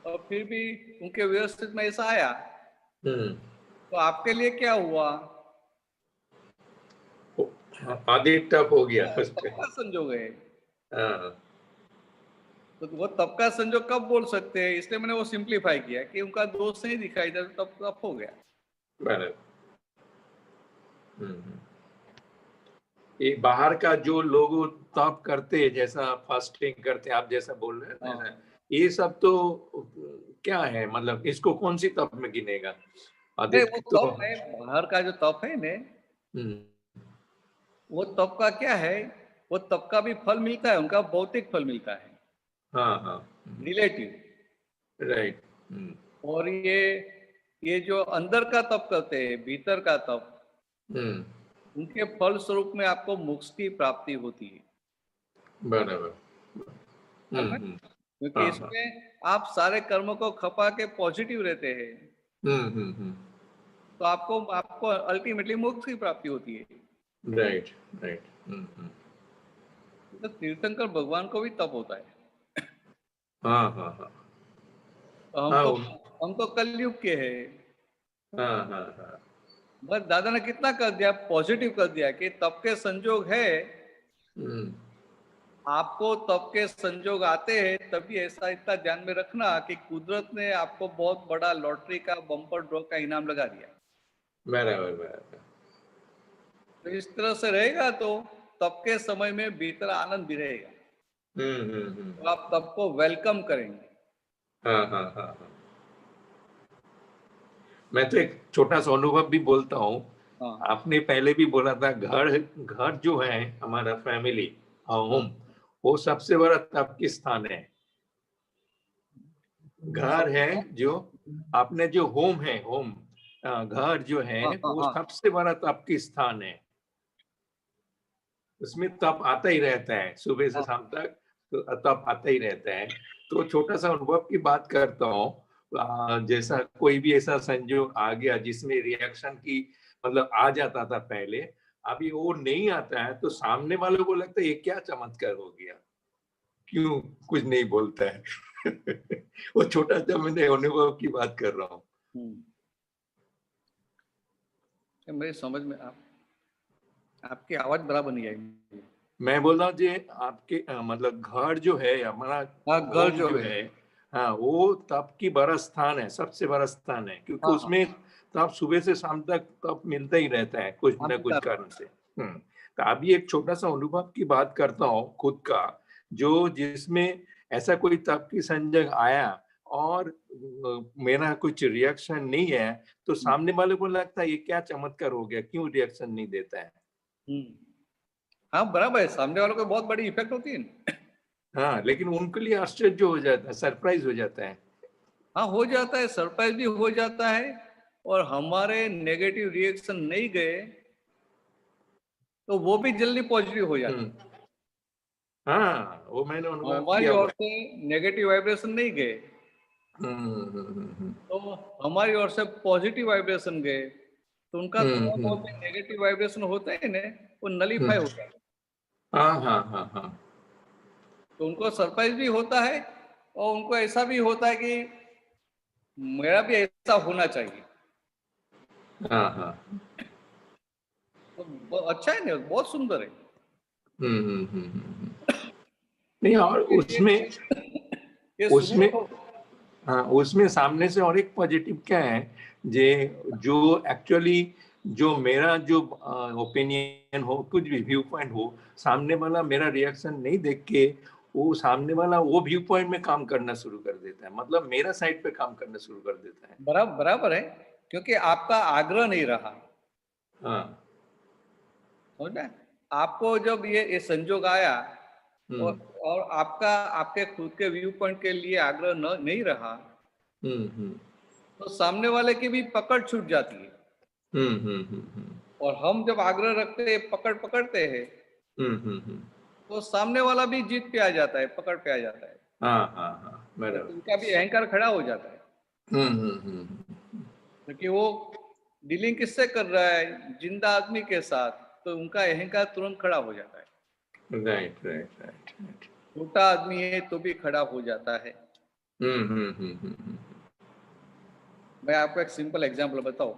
और फिर भी उनके व्यवस्थित में ऐसा आया, हम्म, तो आपके लिए क्या हुआ, अधिक ताप हो गया उस पे। तब का संजोग है। हाँ, तो वो तब का संजोग कब बोल सकते हैं, इसलिए मैंने वो सिंप्लीफाई किया कि उनका दोष नहीं दिखाई दे, तब तब हो गया। बराबर, ये बाहर का जो लोग ताप करते हैं, जैसा फास्टिंग करते हैं, आप जैसा बोल रहे हैं ना, ये सब तो क्या है, मतलब इसको कौन सी तप में गिनेगा? नहीं, अधिक वो तो तप है, बाहर का जो तप है ने, हम्म, वो तप का क्या है, वो तप का भी फल मिलता है, उनका भौतिक फल मिलता है, हाँ हाँ, रिलेटिव। राइट, और ये जो अंदर का तप करते हैं, भीतर का तप, उनके फल स्वरूप में आपको मोक्ष की प्राप्ति होती है। बराबर, है ना? क्योंकि हाँ, इसमें आप सारे कर्म को खपा के पॉजिटिव रहते हैं, तो आपको आपको अल्टीमेटली मोक्ष की प्राप्ति होती है। राइट राइट, तो तीर्थंकर भगवान को भी तप होता है। हाँ हाँ हाँ तो हम तो कलयुग के हैं, हाँ हाँ हाँ, बस दादा ने कितना कर दिया, पॉजिटिव कर दिया कि तप के संजोग है, आपको तब के संजोग आते हैं, तभी ऐसा इतना ध्यान में रखना कि कुदरत ने आपको बहुत बड़ा लॉटरी का बम्पर ड्रॉ का इनाम लगा दिया। बराबर बराबर। तो इस तरह से रहेगा तो तब के समय में भीतर आनंद भी रहेगा, तो आप तब को वेलकम करेंगे। हाँ हाँ हाँ हाँ। मैं तो एक छोटा सा अनुभव भी बोलता हूँ। हाँ आपने पहले भी बोला था, घर घर जो है हमारा फैमिली होम, वो सबसे बड़ा तप की स्थान है। घर है जो आपने जो होम है, होम घर जो है हाँ हाँ वो हाँ सबसे बड़ा तप की स्थान है। उसमें तप आता ही रहता है, सुबह से हाँ शाम तक तो तप आता ही रहता है। तो छोटा सा अनुभव की बात करता हूँ। जैसा कोई भी ऐसा संजोग आ गया जिसमें रिएक्शन की मतलब आ जाता था पहले, अभी वो नहीं आता है, तो सामने वालों को लगता है ये क्या चमत्कार हो गया, क्यों कुछ नहीं बोलता है। वो छोटा सा मैंने अनुभव की बात कर रहा हूँ। ये मेरी समझ में आपकी आवाज बराबर नहीं आई। मैं बोल रहा हूँ जी, आपके मतलब घर जो है हमारा, हाँ, घर होम जो जो है। है, हाँ वो तप की बड़ा स्थान है, सबसे बड़ा स्थान है, क्योंकि हाँ हाँ उसमें तप सुबह से शाम तक तप मिलता ही रहता है कुछ हाँ, न कुछ मिलता है। कारण से। तो अभी एक छोटा सा अनुभव की बात करता हूँ खुद का, जो जिसमें ऐसा कोई तप की संजोग आया और मेरा कुछ रिएक्शन नहीं है, तो सामने वाले को लगता है ये क्या चमत्कार हो गया, क्यों रिएक्शन नहीं देता है। हाँ बराबर है, सामने वालों को बहुत बड़ी इफेक्ट होती है। हाँ, लेकिन उनके लिए आश्चर्य हो जाता है, सरप्राइज हो जाता है। हाँ हो जाता है, सरप्राइज भी हो जाता है, और हमारे नेगेटिव रिएक्शन नहीं गए तो वो भी जल्दी पॉजिटिव हो जाते हैं। हाँ, वो मैंने अनुभव हमारी किया हुआ ओर से नेगेटिव वाइब्रेशन नहीं गए है। तो हमारी ओर से पॉजिटिव वाइब्रेशन गए, तो उनका थोड़ा बहुत भी नेगेटिव वाइब्रेशन होता है ना, वो नलीफाई हो जाता है। हाँ हाँ हाँ हाँ। तो उनको सरप्राइज भी होता है, और उनको ऐसा भी होता है कि मेरा भी ऐसा होना चाहिए। हाँ हाँ। तो अच्छा है ना, बहुत सुंदर है। नहीं, और उसमें ये शुरू उसमें तो हाँ, उसमें सामने से और एक पॉजिटिव क्या है, जो एक्चुअली जो मेरा जो ओपिनियन हो, कुछ भी व्यू पॉइंट हो, सामने वाला मेरा रिएक्शन नहीं देख के वो सामने वाला वो व्यू पॉइंट में काम करना शुरू कर देता है, मतलब मेरा साइड पे काम करना शुरू कर देता है। बराबर है, क्योंकि आपका आग्रह नहीं रहा। हाँ। समझ में? आपको जब ये संजोग आया, और हम्म और आपका आपके खुद के व्यू पॉइंट के लिए आग्रह नहीं रहा, हम्म तो सामने वाले की भी पकड़ छूट जाती है। और हम जब आग्रह रखते हैं, पकड़ते हैं, तो सामने वाला भी जीत पे आ जाता है, पकड़ पे आ जाता है, हाँ हाँ हाँ, तो बराबर। उनका भी अहंकार खड़ा हो जाता है। क्योंकि वो डीलिंग किससे कर रहा है, जिंदा आदमी के साथ, तो उनका अहंकार तुरंत खड़ा हो जाता है। Right right right right. छोटा आदमी है तो भी खड़ा हो जाता है। मैं आपको एक सिंपल एग्जांपल बताऊं।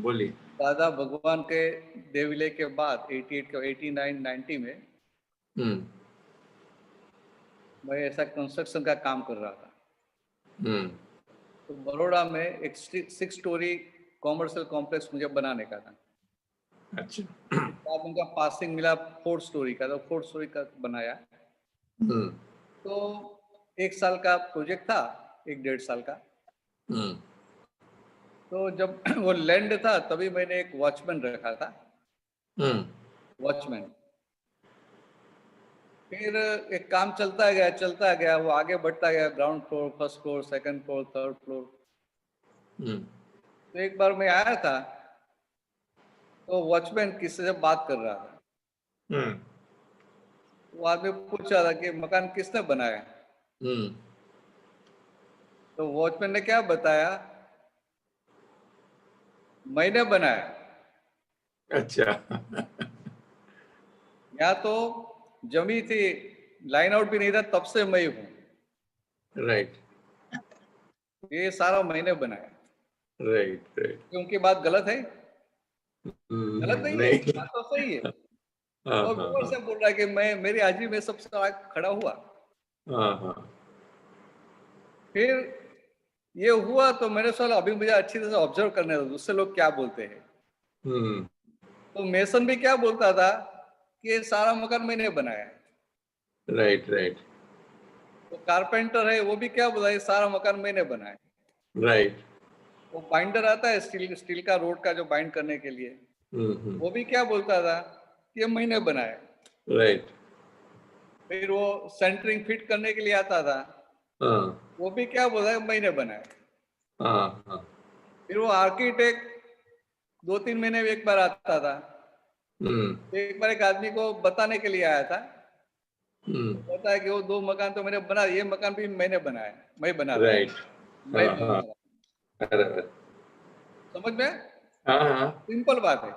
बोलिए। दादा भगवान के देविले के बाद 89 90 में मैं ऐसा कंस्ट्रक्शन का काम कर रहा था। तो बड़ौदा में एक 6 स्टोरी कॉमर्शियल कॉम्प्लेक्स मुझे बनाने का था। अच्छा। बाद उनका पासिंग मिला 4 स्टोरी का, तो 4 स्टोरी का बनाया। तो 1 साल का प्रोजेक्ट था, 1 डेढ़ साल का। तो जब वो लैंड था, तभी मैंने एक वॉचमैन रखा था, वॉचमैन। फिर एक काम चलता गया, वो आगे बढ़ता गया, ground floor, first floor, second floor, third floor. तो एक बार मैं आया था, तो वॉचमैन किसी से बात कर रहा था। वो आदमी पूछ रहा था कि मकान किसने बनाया। तो वॉचमैन ने क्या बताया, मैंने बनाया। अच्छा। या तो जमी थी, लाइन आउट भी नहीं था, तब से मैं हूं, राइट ये सारा मैंने बनाया। Right right. क्योंकि बात गलत है? गलत नहीं है, नहीं। बात तो सही है। हाँ, और हाँ, ऊपर से बोल रहा है कि मैं मेरी हाजिरी में सबसे आगे खड़ा हुआ। हाँ, हाँ, फिर ये हुआ तो मैंने सोचा अभी मुझे अच्छी तरह से ऑब्जर्व करने दो दूसरे लोग क्या बोलते हैं। हम्म, तो मेसन भी क्या बोलता था कि ये सारा मकान मैंने बनाया है। राइट, राइट, तो कारपेंटर है वो भी क्या बोला, ये सारा मकान मैंने बनाया है। राइट, वो बाइंडर आता है स्टील का रोड का जो बाइंड करने के लिए, हम्म, वो भी क्या बोलता था कि ये मैंने बनाया है। राइट, फिर वो सेंटरिंग फिट करने के लिए आता था, हाँ, वो भी क्या बोला है मैंने बनाया है। हाँ, हाँ, फिर वो आर्किटेक्ट 2-3 महीने में एक बार आता था। एक बार एक आदमी को बताने के लिए आया था, पता है कि वो 2 मकान तो मैंने बना, ये मकान भी मैंने बनाया है, मैं बना रहा राइट, हूँ, मैं हाँ, बना हाँ, रहा हूँ। बराबर, समझ में? हाँ, हाँ, सिंपल बात है।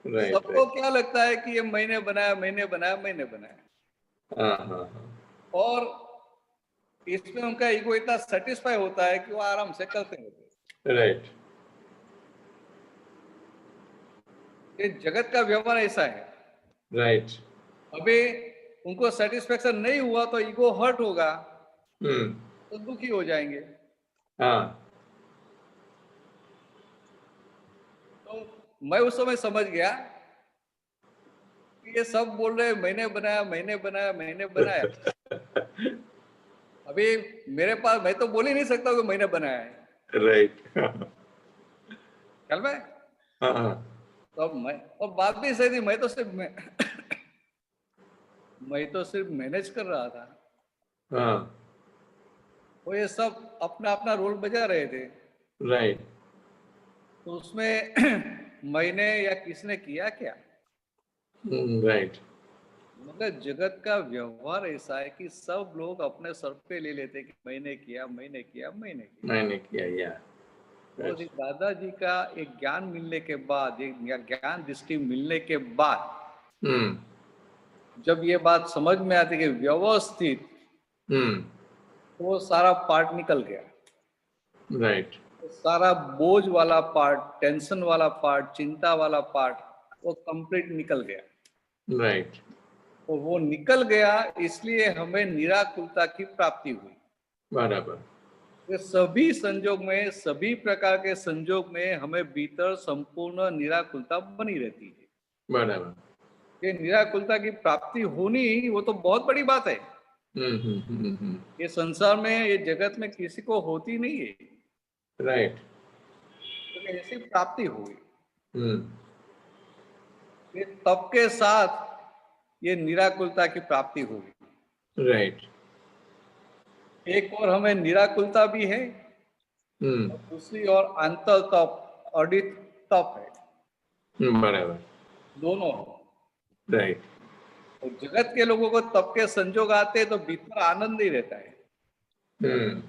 राइट, सबको राइट, क्या लगता है कि ये मैंने बनाया, मैंने बनाया, मैंने बनाया, हाँ, हाँ, हाँ, और इसमें उनका ईगो इतना सेटिस्फाई होता है कि वो आराम से करते रहते हैं। राइट, ये जगत का व्यवहार ऐसा है। राइट, अभी उनको सेटिस्फेक्शन नहीं हुआ तो ईगो हर्ट होगा, हम्म, तो दुखी हो जाएंगे। हाँ, तो मैं उस समय समझ गया कि ये सब बोल रहे हैं मैंने बनाया, मैंने बनाया, मैंने बनाया। अभी मेरे पास, मैं तो बोल ही नहीं सकता कि मैंने बनाया है, राइट, चल मैं। हाँ, हाँ, तो मैं, और बात भी सही थी, मैं तो सिर्फ मैं तो सिर्फ मैनेज कर रहा था, हाँ, वो ये सब अपना अपना रोल बजा रहे थे। राइट, तो उसमें मैंने या किसने किया क्या? राइट, मगर जगत का व्यवहार ऐसा है कि सब लोग अपने सर पे ले लेते कि मैंने किया, मैंने किया, मैंने किया। मैंने किया, या और इस दादाजी का एक ज्ञान मिलने के बाद, एक ज्ञान दृष्टि मिलने के बाद, हम्म, जब ये बात समझ में आती कि व्यवस्थित, हम्म, तो वो सारा पार्ट निकल गया। राइट, तो सारा बोझ वाला पार्ट, टेंशन वाला पार्ट, चिंता वाला पार्ट, वो कंप्लीट निकल गया। राइट, तो वो निकल गया, इसलिए हमें निराकुलता की प्राप्ति हुई। बराबर, ये सभी संजोग में, सभी प्रकार के संजोग में हमें भीतर संपूर्ण निराकुलता बनी रहती है। बराबर, ये निराकुलता की प्राप्ति होनी, वो तो बहुत बड़ी बात है। ये संसार में, ये जगत में किसी को होती नहीं है, राइट, क्योंकि तो ऐसी प्राप्ति हुई। हम्म, ये तप के साथ ये निराकुलता की प्राप्ति हुई। राइट, एक और हमें निराकुलता भी है, और दूसरी ओर अंतर तप, अडित तप है, बराबर, दोनों। राइट, तो जगत के लोगों को तप के संजोग आते हैं तो भीतर आनंद ही रहता है। हम्म,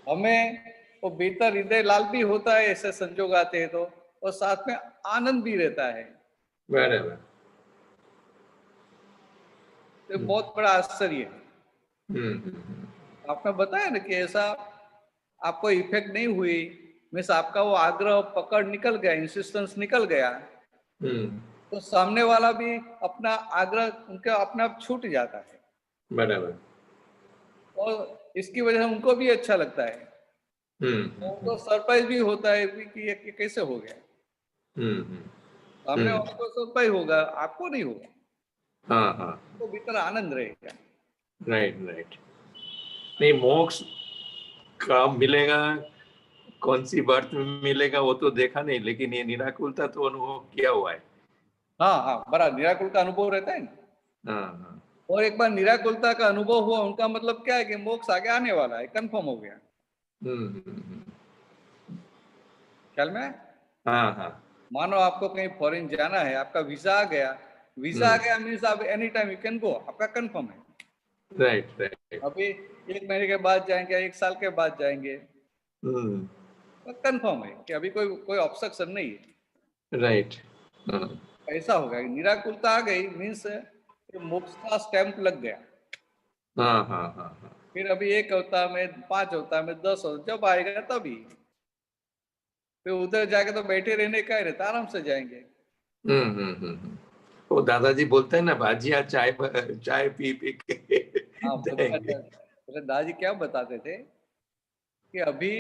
हमें वो भीतर हृदय लाल भी होता है, ऐसे संजोग आते हैं तो, और साथ में आनंद भी रहता है। बराबर, तो बहुत बड़ा आश्चर्य है। आपने बताया ना कि ऐसा आपको इफेक्ट नहीं हुई, मीन्स आपका वो आग्रह पकड़ निकल गया, इंसिस्टेंस निकल गया, तो सामने वाला भी अपना आग्रह उनका अपना आप छूट जाता है, बराबर, और इसकी वजह से उनको भी अच्छा लगता है। उनको सरप्राइज भी होता है कि ये कैसे हो गया। सामने वाले को सरप्राइज होगा, आपको नहीं होगा, हाँ, हाँ, तो भीतर आनंद रहेगा। राइट, राइट, नहीं मोक्ष कब मिलेगा, कौन सी बर्थ में मिलेगा वो तो देखा नहीं, लेकिन ये निराकुलता तो अनुभव किया हुआ है। हाँ हाँ, बड़ा निराकुल का अनुभव रहता है ना। हाँ, हाँ, और एक बार निराकुलता का अनुभव हुआ, उनका मतलब क्या है कि मोक्ष आगे आने वाला है, कंफर्म हो गया। ख्याल में? हाँ, हाँ, मानो आपको कहीं फॉरेन जाना है, आपका वीजा आ गया, वीजा आ गया मीन्स आप any time you can go, आपका कंफर्म है। राइट, राइट, अभी 1 महीने के बाद जाएंगे, 1 साल के बाद जाएंगे, तो कंफर्म है कि अभी कोई ऑब्स्ट्रक्शन नहीं है। राइट, ऐसा होगा, निराकुलता आ गई मीन्स मोक्ष का स्टैंप लग गया। हाँ, हाँ, हाँ, हाँ, फिर अभी 1 अवतार में, 5 अवतार में, 10 अवतार जब आएगा तभी, फिर उधर जाके तो बैठे रहने का ही रहता, आराम से जाएंगे। वो दादाजी बोलते हैं ना, भाजिया चाय चाय पी पी के हाँ, देंगे। दादाजी क्या बताते थे कि अभी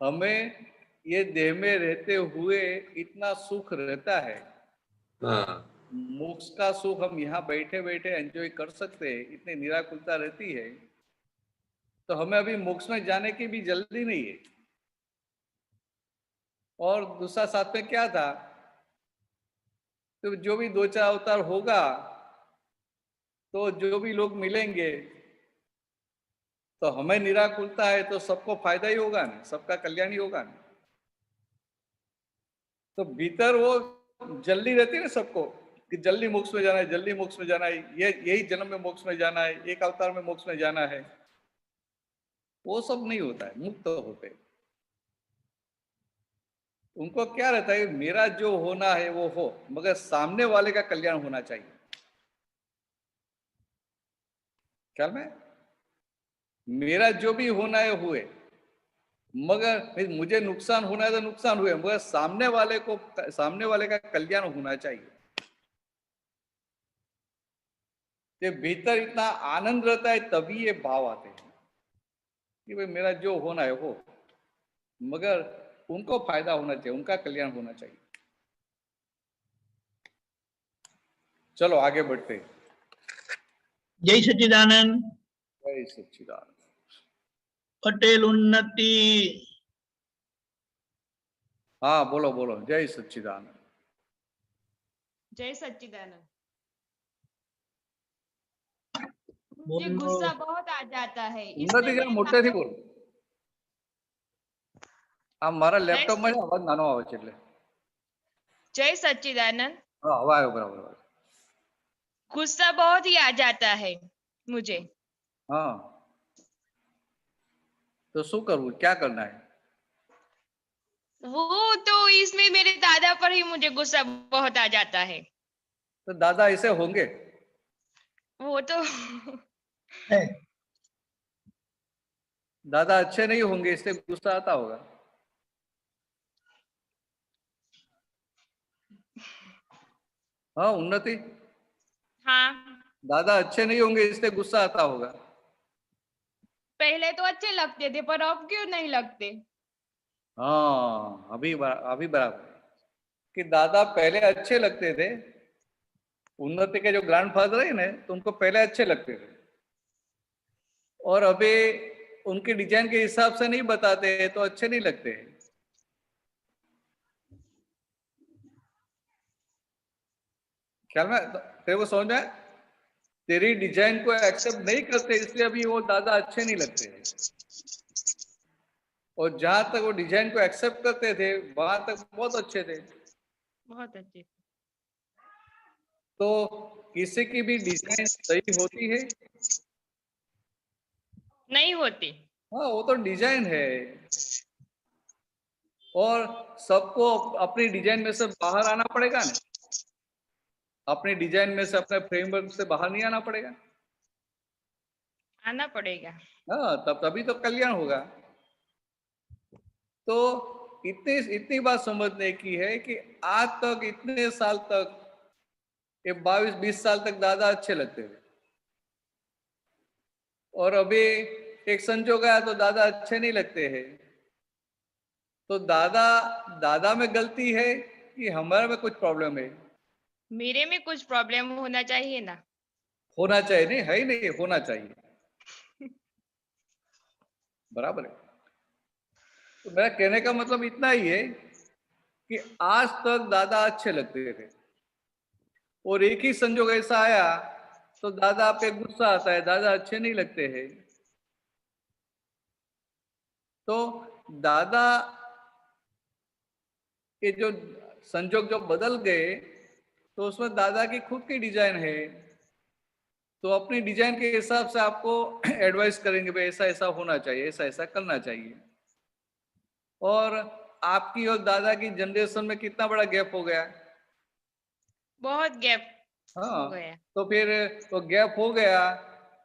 हमें ये देह में रहते हुए इतना सुख रहता है, हाँ मोक्ष का सुख हम यहाँ बैठे बैठे एंजॉय कर सकते हैं, इतनी निराकुलता रहती है, तो हमें अभी मोक्ष में जाने की भी जल्दी नहीं है। और दूसरा साथ में क्या था, तो जो भी 2-4 अवतार होगा तो जो भी लोग मिलेंगे तो हमें निराकुलता है तो सबको फायदा ही होगा ना, सबका कल्याण ही होगा ना। तो भीतर वो जल्दी रहती है ना सबको कि जल्दी मोक्ष में जाना है, जल्दी मोक्ष में जाना है, ये यही जन्म में मोक्ष में जाना है, एक अवतार में मोक्ष में जाना है। वो सब नहीं होता है, मुक्त होते हैं। उनको क्या रहता है, मेरा जो होना है वो हो, मगर सामने वाले का कल्याण होना चाहिए। ख्याल में, मेरा जो भी होना है हुए, मगर मुझे नुकसान होना है तो नुकसान हुए, मगर सामने वाले का कल्याण होना चाहिए। ये भीतर इतना आनंद रहता है तभी ये भाव आते हैं कि भाई मेरा जो होना है हो, मगर उनको फायदा होना चाहिए, उनका कल्याण होना चाहिए। चलो आगे बढ़ते हैं। जय सच्चिदानंद। जय सच्चिदानंद। पटेल उन्नति। हाँ बोलो बोलो। जय सच्चिदानंद। जय सच्चिदानंद। मुझे बोलो। गुस्सा बहुत आ जाता है, उन्नति इसलिए जरा मेरे मोटे थी बोलो। આ મારા લેપટોપમાં અવાજ નાનો આવે છે એટલે. जय सच्चिदानंद। હા હવે આવ્યો બરાબર. गुस्सा बहुत ही आ जाता है मुझे। हाँ तो શું કરવું, क्या करना है? वो तो इसमें मेरे दादा पर ही मुझे गुस्सा बहुत आ जाता है। तो दादा ऐसे होंगे? वो तो है। दादा अच्छे नहीं होंगे इसलिए गुस्सा आता होगा। हाँ उन्नति, हाँ दादा अच्छे नहीं होंगे इसलिए गुस्सा आता होगा। पहले तो अच्छे लगते थे पर अब क्यों नहीं लगते? हाँ अभी बराबर कि दादा पहले अच्छे लगते थे। उन्नति के जो ग्रैंडफादर है ना, तो उनको पहले अच्छे लगते थे, और अभी उनके डिजाइन के हिसाब से नहीं बताते तो अच्छे नहीं लगते हैं। ख्याल में तेरे को समझ में, तेरी डिजाइन को एक्सेप्ट नहीं करते इसलिए अभी वो दादा अच्छे नहीं लगते हैं। और जहां तक वो डिजाइन को एक्सेप्ट करते थे वहां तक बहुत अच्छे थे। बहुत अच्छे। तो किसी की भी डिजाइन सही होती है? नहीं होती। हाँ वो तो डिजाइन है, और सबको अपनी डिजाइन में से बाहर आना पड़ेगा ना। अपनी डिजाइन में से, अपने फ्रेमवर्क से बाहर नहीं आना पड़ेगा? आना पड़ेगा। हाँ तभी तो कल्याण होगा। तो इतनी बात समझने की है कि आज तक इतने साल तक, ये 22-20 साल तक दादा अच्छे लगते थे, और अभी एक संजोग आया तो दादा अच्छे नहीं लगते हैं। तो दादा में गलती है कि हमारे में कुछ प्रॉब्लम है? मेरे में कुछ प्रॉब्लम होना चाहिए ना। होना चाहिए, नहीं है ही नहीं, होना चाहिए। बराबर है। तो मेरा कहने का मतलब इतना ही है कि आज तक दादा अच्छे लगते थे, और एक ही संजोग ऐसा आया तो दादा पे गुस्सा आता है, दादा अच्छे नहीं लगते हैं। तो दादा के जो संजोग जो बदल गए, तो उसमें दादा की खुद की डिजाइन है, तो अपनी डिजाइन के हिसाब से आपको एडवाइस करेंगे भाई ऐसा ऐसा होना चाहिए, ऐसा ऐसा करना चाहिए। और आपकी और दादा की जनरेशन में कितना बड़ा गैप हो गया? बहुत गैप हो हाँ गया। तो फिर वो गैप हो गया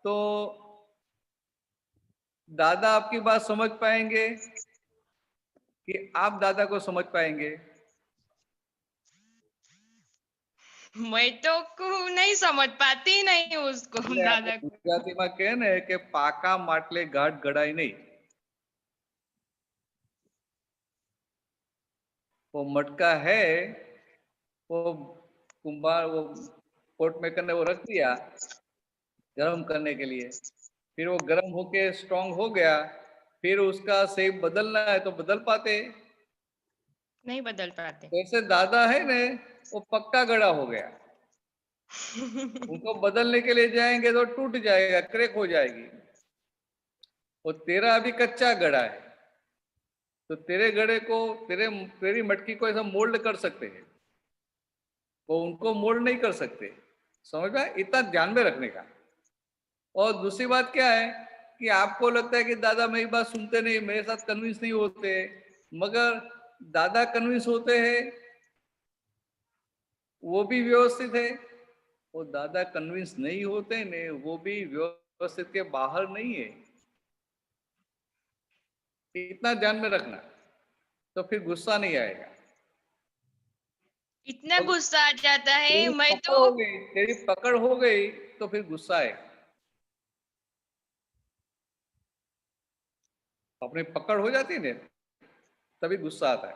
तो दादा आपकी बात समझ पाएंगे कि आप दादा को समझ पाएंगे? मैं तो नहीं समझ पाती नहीं उसको दादा को। ગુજરાતીમાં કહે ને કે પાકા માટલે ગાઢ ગળાય નહીં. वो मटका है, वो कुंभार वो पोट मेकर ने वो रख दिया गर्म करने के लिए, फिर वो गर्म होके स्ट्रांग हो गया, फिर उसका शेप बदलना है तो बदल पाते. नहीं बदल पाते। जैसे दादा है ने वो पक्का गड़ा हो गया, उनको बदलने के लिए जाएंगे तो टूट जाएगा, क्रैक हो जाएगी. वो तेरा अभी कच्चा गड़ा है, तो तेरे गड़े को तेरी मटकी को ऐसा मोल्ड कर सकते हैं, वो उनको मोल्ड नहीं कर सकते. समझ में? इतना ध्यान में रखने का. और दूसरी बात क्या है कि आपको लगता है कि दादा मेरी बात सुनते नहीं, मेरे साथ कन्विंस नहीं होते, मगर दादा कन्विंस होते हैं, वो भी व्यवस्थित है. वो दादा कन्विंस नहीं होते ने, वो भी व्यवस्थित के बाहर नहीं है. इतना ध्यान में रखना, तो फिर गुस्सा नहीं आएगा. इतना गुस्सा आ जाता है तेरी मैं पकड़ तो। हो गई, तेरी पकड़ हो गई तो फिर गुस्सा आएगा. अपनी पकड़ हो जाती है ना, तभी गुस्सा आता है.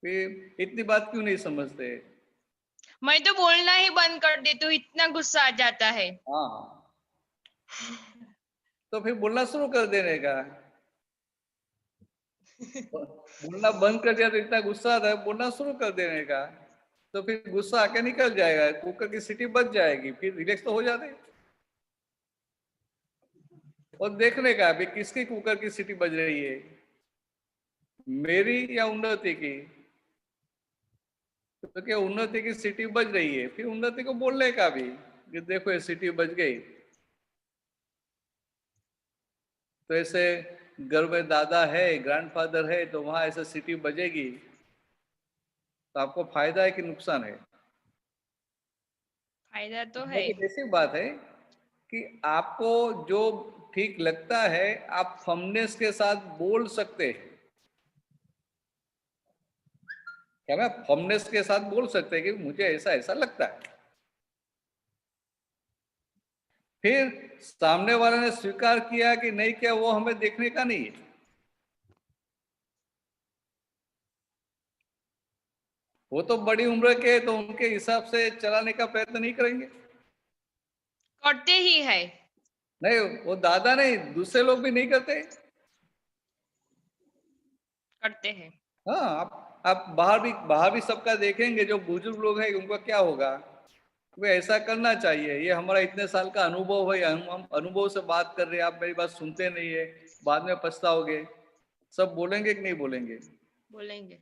फिर इतनी बात क्यों नहीं समझते? मैं तो बोलना ही बंद कर देती हूँ, इतना गुस्सा आ जाता है। हाँ, तो फिर बोलना शुरू कर देने का. बोलना बंद कर दिया तो इतना गुस्सा आता है, बोलना शुरू कर देने का, तो फिर गुस्सा आके निकल जाएगा, कुकर की सीटी बच जाएगी, फिर रिलैक्स तो हो जाते. और देखने का भी किसकी कुकर की सीटी बज रही है, मेरी या उन्नति की. तो क्या उन्नति की सीटी बज रही है, फिर उन्नति को बोलने का भी कि देखो ये सीटी बज गई. तो ऐसे घर में दादा है, ग्रैंडफादर है, तो वहां ऐसे सीटी बजेगी, तो आपको फायदा है कि नुकसान है? फायदा तो है। ऐसी बात है कि आपको जो ठीक लगता है आप फर्मनेस के साथ बोल सकते हैं. क्या मैं फर्मनेस के साथ बोल सकते हैं कि मुझे ऐसा ऐसा लगता है. फिर सामने वाले ने स्वीकार किया कि नहीं किया, वो हमें देखने का नहीं है. वो तो बड़ी उम्र के, तो उनके हिसाब से चलाने का प्रयत्न नहीं करेंगे. करते ही है। नहीं, वो दादा नहीं, दूसरे लोग भी नहीं करते. करते हैं। हाँ, आप बाहर भी सबका देखेंगे, जो बुजुर्ग लोग हैं उनका क्या होगा, वे ऐसा करना चाहिए, ये हमारा इतने साल का अनुभव है, हम अनुभव से बात कर रहे हैं, आप मेरी बात सुनते नहीं है, बाद में पछताओगे. सब बोलेंगे कि नहीं बोलेंगे? बोलेंगे।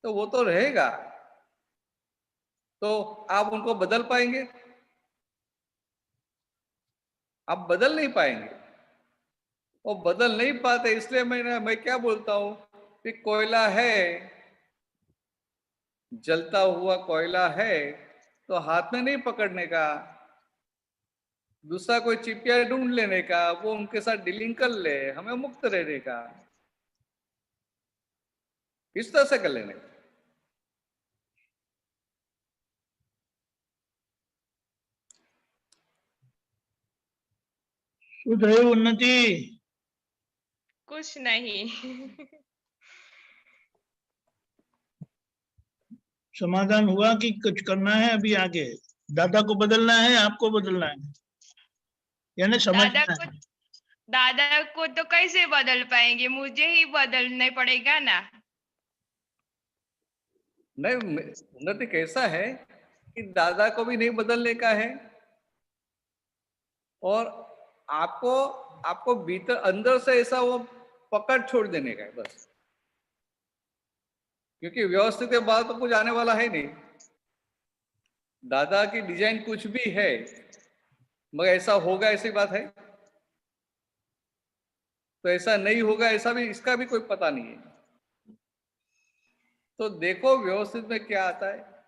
तो वो तो रहेगा. तो आप उनको बदल पाएंगे? आप बदल नहीं पाएंगे. वो बदल नहीं पाते, इसलिए मैं क्या बोलता हूं कि कोयला है, जलता हुआ कोयला है, तो हाथ में नहीं पकड़ने का, दूसरा कोई चिपिया ढूंढ लेने का, वो उनके साथ डीलिंग कर ले, हमें मुक्त रहने का. इस तरह से कर लेने का. सुधरे उन्नति? कुछ नहीं। समाधान हुआ कि कुछ करना है अभी आगे? दादा को बदलना है, आपको बदलना है, यानी समझना है. दादा को तो कैसे बदल पाएंगे, मुझे ही बदलना पड़ेगा ना। नहीं, उन्नति कैसा है कि दादा को भी नहीं बदलने का है, और आपको आपको भीतर अंदर से ऐसा वो पकड़ छोड़ देने का है बस. क्योंकि व्यवस्थित के बाद तो कुछ आने वाला है नहीं. दादा की डिजाइन कुछ भी है, मगर ऐसा होगा ऐसी बात है, तो ऐसा नहीं होगा ऐसा भी, इसका भी कोई पता नहीं है. तो देखो व्यवस्थित में क्या आता है,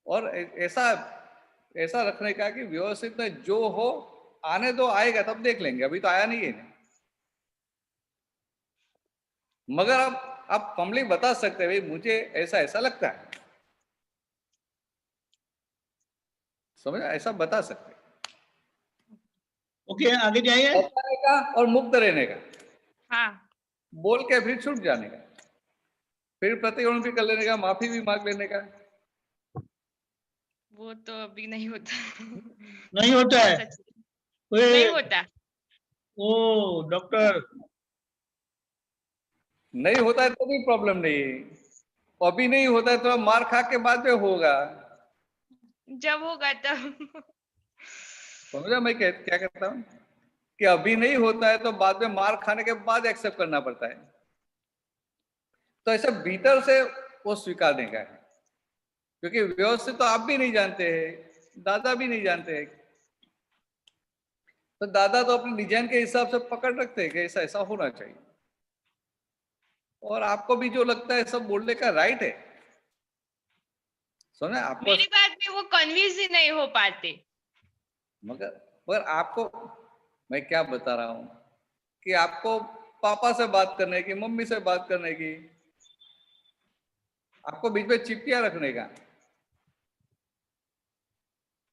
और ऐसा रखने का कि व्यवस्थित में जो हो आने दो, आएगा तब देख लेंगे, अभी तो आया नहीं है. मगर आप फॉर्मली बता सकते हैं भाई मुझे ऐसा ऐसा लगता है. समझ, ऐसा बता सकते। ओके, आगे जाइए। बताने का और मुक्त रहने का, हाँ, बोल के फिर छूट जाने का, फिर प्रतिक्रिया भी कर लेने का, माफी भी मांग लेने का। वो तो अभी नहीं होता। नहीं होता है? सच ओए, नहीं होता। ओ डॉक्टर, नहीं होता है तो भी प्रॉब्लम नहीं है, अभी नहीं होता है तो मार खा के बाद में होगा। जब होगा तब। समझा मैं क्या कहता हूँ, कि अभी नहीं होता है तो बाद में मार खाने के बाद एक्सेप्ट करना पड़ता है। तो ऐसे भीतर से वो स्वीकारने का है, क्योंकि व्यवस्थित तो आप भी नहीं जानते हैं, दादा भी नहीं जानते हैं। तो दादा तो अपने डिजाइन के हिसाब से पकड़ रखते हैं कि ऐसा ऐसा होना चाहिए, और आपको भी जो लगता है सब बोलने का राइट है। सुना आपको, मेरी बात में वो कन्विंस ही नहीं हो पाते। मगर आपको मैं क्या बता रहा हूं कि आपको पापा से बात करने की, मम्मी से बात करने की, आपको बीच में चिट्ठियां रखने का।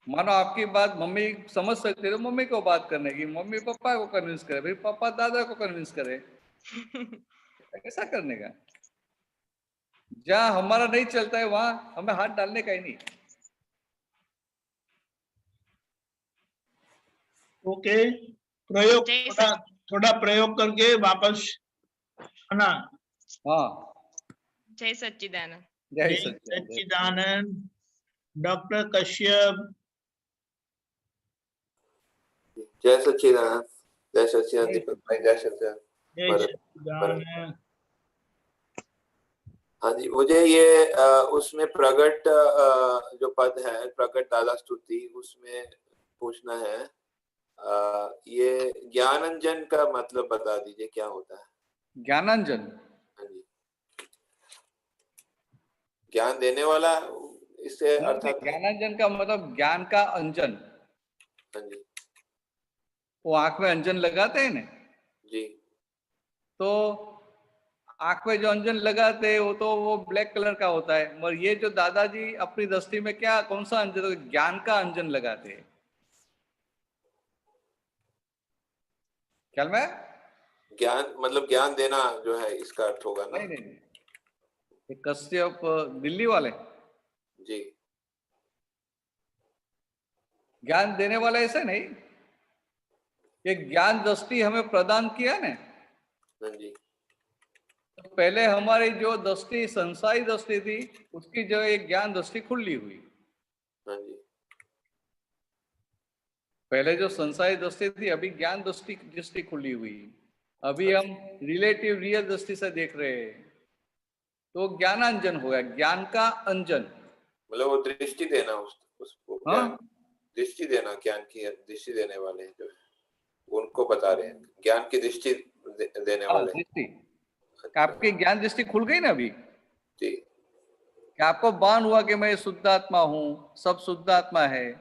मानो आपकी बात मम्मी समझ सकती है तो मम्मी को बात करने की, मम्मी पापा को कन्विंस करे, फिर पापा दादा को कन्विंस करे, ऐसा करने का। जहां हमारा नहीं चलता है वहां हमें हाथ डालने का ही नहीं। ओके, प्रयोग जय थोड़ा थोड़ा प्रयोग करके वापस आना। हाँ, जय सच्चिदानंद। जय जय सच्चिदानंद। सच्चिदानंद। डॉक्टर कश्यप। जय सच्चिदानंद, जय सच्चिदानंद दीपक भाई, जय सच्चिदानंद जय भरत भरत। सच्चिदानंद। हाँ जी, मुझे ये उसमें प्रगट जो पद है, प्रगट दादा स्तुति, उसमें पूछना है, ये ज्ञानंजन का मतलब बता दीजिए क्या होता है। ज्ञानांजन, हाँ जी, ज्ञान देने वाला, इससे अर्थात। ज्ञानांजन का मतलब ज्ञान का अंजन। हाँ जी वो आंख में अंजन लगाते हैं ना, जी। तो आंख में जो अंजन लगाते हैं वो तो वो ब्लैक कलर का होता है, मगर ये जो दादाजी अपनी दृष्टि में क्या, कौन सा अंजन, तो ज्ञान का अंजन लगाते हैं। ख्याल में? ज्ञान मतलब ज्ञान देना जो है, इसका अर्थ होगा ना? नहीं नहीं नहीं, ये कश्यप दिल्ली वाले जी ज्ञान देने वाला ऐसा नहीं, ये ज्ञान दृष्टि हमें प्रदान किया ना, हाँ जी तो पहले हमारी जो दृष्टि संसारी दृष्टि थी, उसकी जो एक ज्ञान दृष्टि खुली हुई। हाँ जी पहले जो संसारी दृष्टि थी, अभी ज्ञान दृष्टि खुली हुई। अभी हम रिलेटिव रियल दृष्टि से देख रहे हैं, तो ज्ञानांजन हो गया, ज्ञान का अंजन। मतलब वो दृष्टि देना उसको, हाँ, ज्ञान दृष्टि देना, ज्ञान की दृष्टि देने वाले हैं जो है, उनको बता रहे हैं ज्ञान की दृष्टि देने वाले हैं। दृष्टि, आपकी ज्ञान दृष्टि खुल गई ना अभी, जी कि आपको भान हुआ कि मैं शुद्ध आत्मा हूं, सब शुद्ध आत्मा है।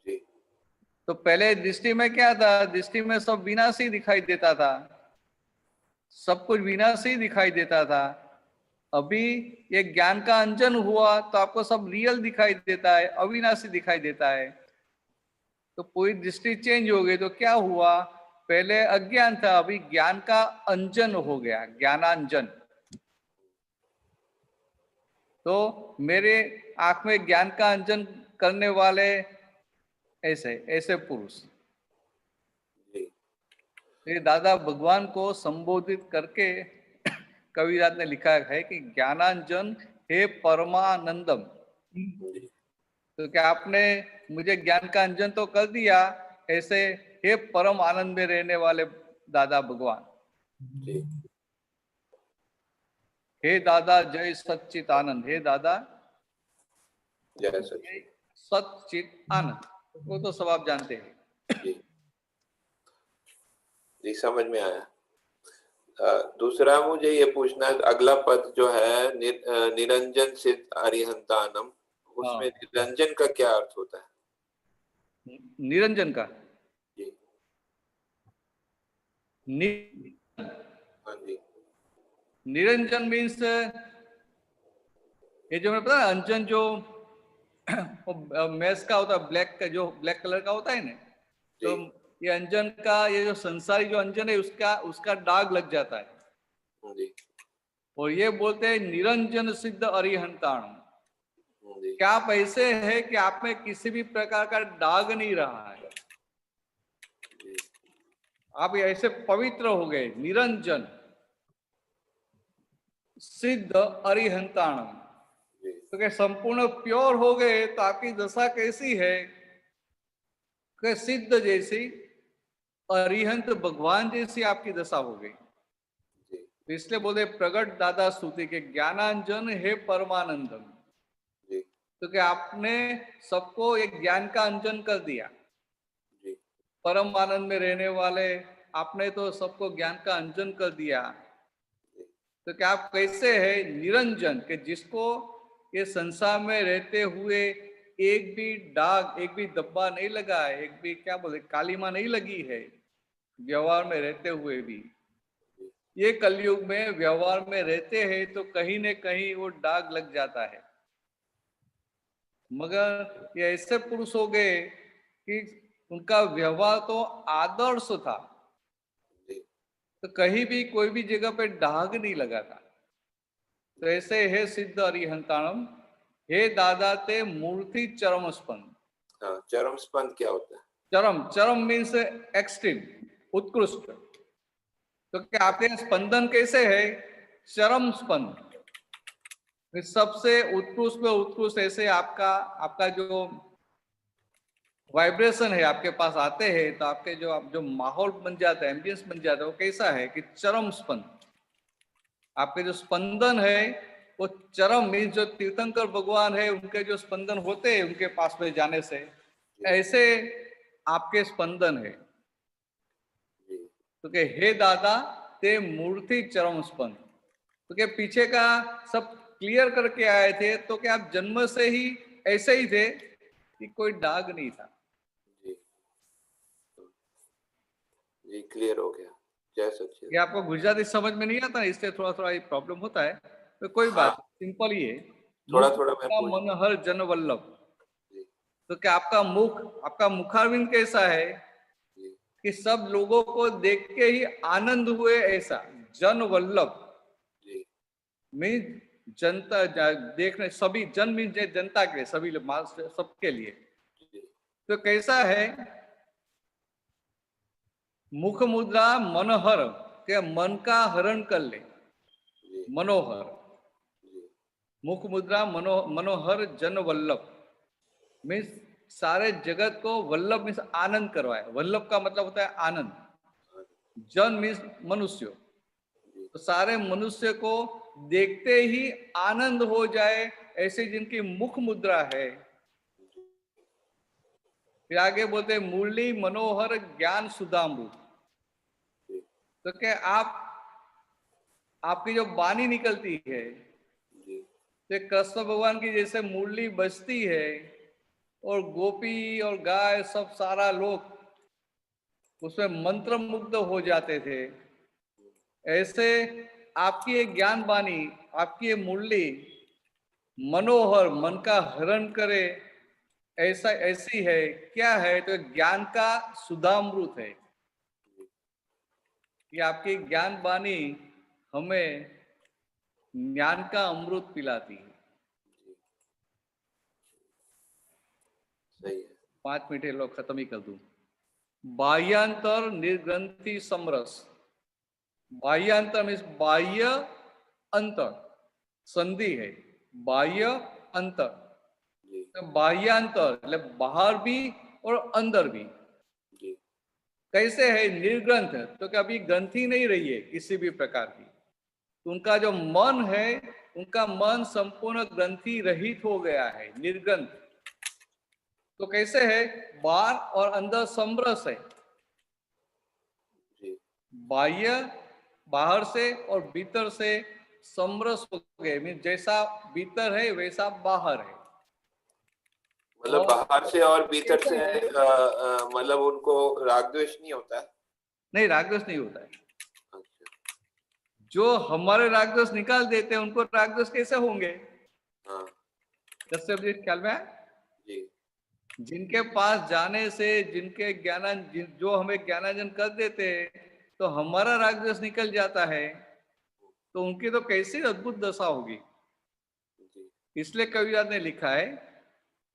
जी तो पहले दृष्टि में क्या था, दृष्टि में सब विनाशी दिखाई देता था, सब कुछ विनाशी दिखाई देता था। अभी ये ज्ञान का अंजन हुआ तो आपको सब रियल दिखाई देता है, अविनाशी दिखाई देता है। तो पूरी दृष्टि चेंज हो गई। तो क्या हुआ, पहले अज्ञान था, अभी ज्ञान का अंजन हो गया, ज्ञानांजन। तो मेरे आंख में ज्ञान का अंजन करने वाले ऐसे ऐसे पुरुष, जी ये दादा भगवान को संबोधित करके कविराज ने लिखा है कि ज्ञानांजन हे परमानंदम। जी तो क्या आपने मुझे ज्ञान का अंजन तो कर दिया, ऐसे हे परम आनंद में रहने वाले दादा भगवान, जी हे दादा जय सच्चित आनंद, हे दादा जय सच्चिदानंद। सच्चित आनंद, वो तो सब आप जानते हैं। जी जी समझ में आया। दूसरा मुझे ये पूछना है, अगला पद जो है निरंजन सिद्ध अरिहंतानम, उसमें हाँ, निरंजन का क्या अर्थ होता है? निरंजन का जी हाँ जी निरंजन मीन्स ये जो मैंने पता अंजन जो वो मैस का होता है, ब्लैक का, जो ब्लैक कलर का होता है ना, तो ये अंजन का, ये जो संसारी जो अंजन है उसका दाग लग जाता है। जी और ये बोलते हैं निरंजन सिद्ध अरिहंताण। जी क्या आप ऐसे है कि आप में किसी भी प्रकार का दाग नहीं रहा है, जी आप ऐसे पवित्र हो गए, निरंजन सिद्ध अरिहंताणम। जी तो क्या संपूर्ण प्योर हो गए तो आपकी दशा कैसी है कि सिद्ध जैसी, अरिहंत भगवान जैसी आपकी दशा हो गई। जी तो इसलिए बोले प्रगट दादा स्तुति के ज्ञानांजन है परमानंदम। जी तो क्या आपने सबको एक ज्ञान का अंजन कर दिया, जी परम आनंद में रहने वाले आपने तो सबको ज्ञान का अंजन कर दिया। तो क्या आप कैसे है निरंजन के, जिसको ये संसार में रहते हुए एक भी दाग, एक भी धब्बा नहीं लगा है, एक भी क्या बोले कालीमा नहीं लगी है व्यवहार में रहते हुए भी। ये कलयुग में व्यवहार में रहते हैं तो कहीं न कहीं वो दाग लग जाता है, मगर ये ऐसे पुरुष हो गए कि उनका व्यवहार तो आदर्श था, जी तो कहीं भी कोई भी जगह पे दाग नहीं लगा था। तो ऐसे है सिद्ध अरिहंताणम, हे दादा ते मूर्ति चरम स्पंद। हाँ, चरम स्पंद क्या होता है? चरम, चरम मीन्स एक्सट्रीम, उत्कृष्ट। तो क्या आपके स्पंदन कैसे है? चरम स्पंद, सबसे उत्कृष्ट में उत्कृष्ट। ऐसे आपका जो वाइब्रेशन है आपके पास आते हैं तो आपके जो जो माहौल बन जाता है, एम्बियंस बन जाता है, वो कैसा है कि चरम स्पंद। आपके जो स्पंदन है वो चरम मीन्स जो तीर्थंकर भगवान है उनके जो स्पंदन होते हैं उनके पास में जाने से, ऐसे आपके स्पंदन है। तो के हे दादा ते मूर्ति चरम स्पंद। तो क्या पीछे का सब क्लियर करके आए थे, तो क्या आप जन्म से ही ऐसे ही थे कि कोई दाग नहीं था? जी जी क्लियर हो गया। जय सच्चिदानंद। ये आपको गुजराती समझ में नहीं आता, इसलिए थोड़ा थोड़ा ये प्रॉब्लम होता है, तो कोई हाँ, बात, सिंपल ही है। थोड़ा थोड़ा मैं पूछ। मनोहर जन वल्लभ। जी तो क्या आपका मुखारविंद कैसा है जी कि सब लोगों को देख के ही आनंद हुए, ऐसा जन वल्लभ जी मीन्स जनता देखने, सभी जन मीन्स जनता के लिए, सभी सबके लिए। जी तो कैसा है मुख मुद्रा मनोहर के मन का हरण कर ले, जी मनोहर जी मुख मुद्रा मनोहर जन वल्लभ मीन्स सारे जगत को, वल्लभ मीन्स आनंद करवाए, वल्लभ का मतलब होता है आनंद, जन मीन्स मनुष्य, तो सारे मनुष्य को देखते ही आनंद हो जाए, ऐसे जिनकी मुख मुद्रा है। फिर आगे बोलते हैं मुरली मनोहर ज्ञान सुधामृत। तो क्या आपकी जो वाणी निकलती है तो कृष्ण भगवान की जैसे मुरली बजती है और गोपी और गाय सब सारा लोग उसमें मंत्र मुग्ध हो जाते थे, ऐसे आपकी एक ज्ञान वाणी, आपकी ये मुरली मनोहर, मन का हरण करे, ऐसी है। क्या है? तो ज्ञान का सुधामृत है कि आपकी ज्ञान वाणी हमें ज्ञान का अमृत पिलाती है। सही है। 5 मिनट लोग खत्म ही कर दूं। बाह्यांतर निर्ग्रंथि समरस। बाह्यांतर मीन्स बाह्य अंतर, संधि है बाह्य अंतर। जी तो बाह्यांतर मतलब बाहर भी और अंदर भी। जी कैसे है? निर्ग्रंथ, तो कभी ग्रंथि नहीं रही है किसी भी प्रकार की, तो उनका जो मन है, उनका मन संपूर्ण ग्रंथि रहित हो गया है, निर्ग्रंथ। तो कैसे है? बाहर और अंदर समरस है, जी बाह्य बाहर से और भीतर से समरस हो गए, मीन जैसा भीतर है वैसा बाहर है। मतलब और बाहर से और भीतर कैसे से है? मतलब उनको राग द्वेष नहीं होता है? नहीं, रागद्वेष नहीं होता है। अच्छा, जो हमारे रागद्वेष निकाल देते हैं उनको रागद्वेष कैसे होंगे? हाँ कश्यप जी ख्याल में है? जी जिनके पास जाने से जिनके जो हमें ज्ञानांजन कर देते हैं तो हमारा राग द्वेष निकल जाता है, तो उनकी तो कैसी अद्भुत दशा होगी। जी इसलिए कविराज ने लिखा है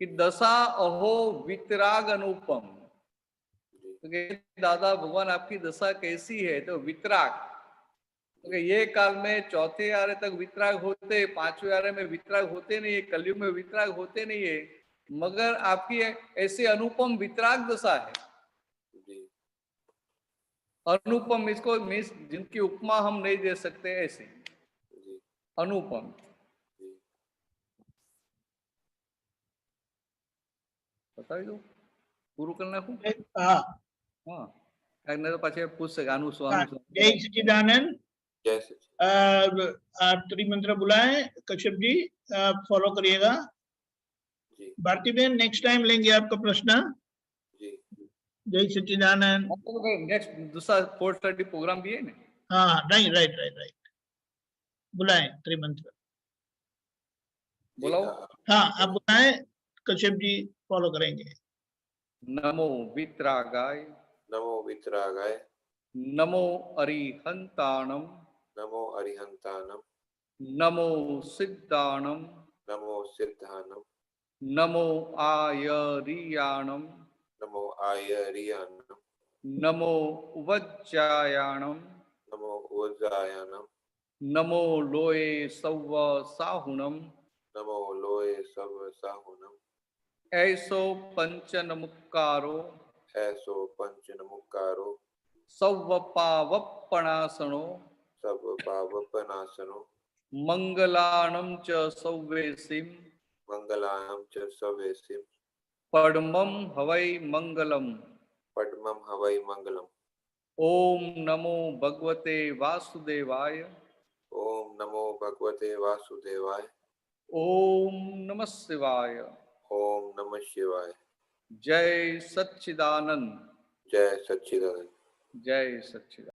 कि दशा अहो वितराग अनुपम। तो दादा भगवान आपकी दशा कैसी है, तो वितराग, क्योंकि ये काल में चौथे आरे तक वितराग होते, पांचवें आरे में वितराग होते नहीं है, कलयुग में वितराग होते नहीं है, मगर आपकी ऐसी अनुपम वितराग दशा है। जी अनुपम इसको मीन्स जिनकी उपमा हम नहीं दे सकते, ऐसी जी अनुपम। जी बताવી દો, પૂરું કરી નાખું। हाँ હા, કારણ તો પછી પૂછશે કે આનું શું हाँ, આનું શું। जय सच्चिदानंद। जय सच्चिदानंद। आप त्रिमंत्र बुलाएं, कश्यप जी आप फॉलो करिएगा। जी भारती बहन नेक्स्ट टाइम लेंगे आपका प्रश्न। जी जय सच्चिदानंद। नेक्स्ट दूसरा 4:30 प्रोग्राम भी है ना। हाँ नहीं, राइट राइट राइट, बुलाएं त्रिमंत्र। बोलो। हाँ आप बुलाएं, कश्यप जी फॉलो करेंगे। नमो वितरागाय, नमो वितरागाय, नमो अरिहंताणम, नमो अरिहंतानम, नमो सिद्धाणम, नमो सिद्धानम, नमो आयरियाणम, नमो आयरियानम, नमो वज्जायाणम, नमो उज्जायानम, नमो लोए सव्व साहुणम, नमो लोए सब साहुनम, ऐसो पंचनमुक्कारो, ऐसो पंच नमुकारो, सव्व पावप्पणासनो, सब पावपनासनो, मंगलाणम च सव्वेसिम, मंगलायम च सवेसिम, पद्मम हवै मंगलम। पद्मम हवै मंगलम। ओम नमो भगवते वासुदेवाय, ओम नमो भगवते वासुदेवाय, ओम नमः शिवाय। ओम नमः शिवाय। जय सच्चिदानंद, जय सच्चिदानंद। जय सच्चिदानंद।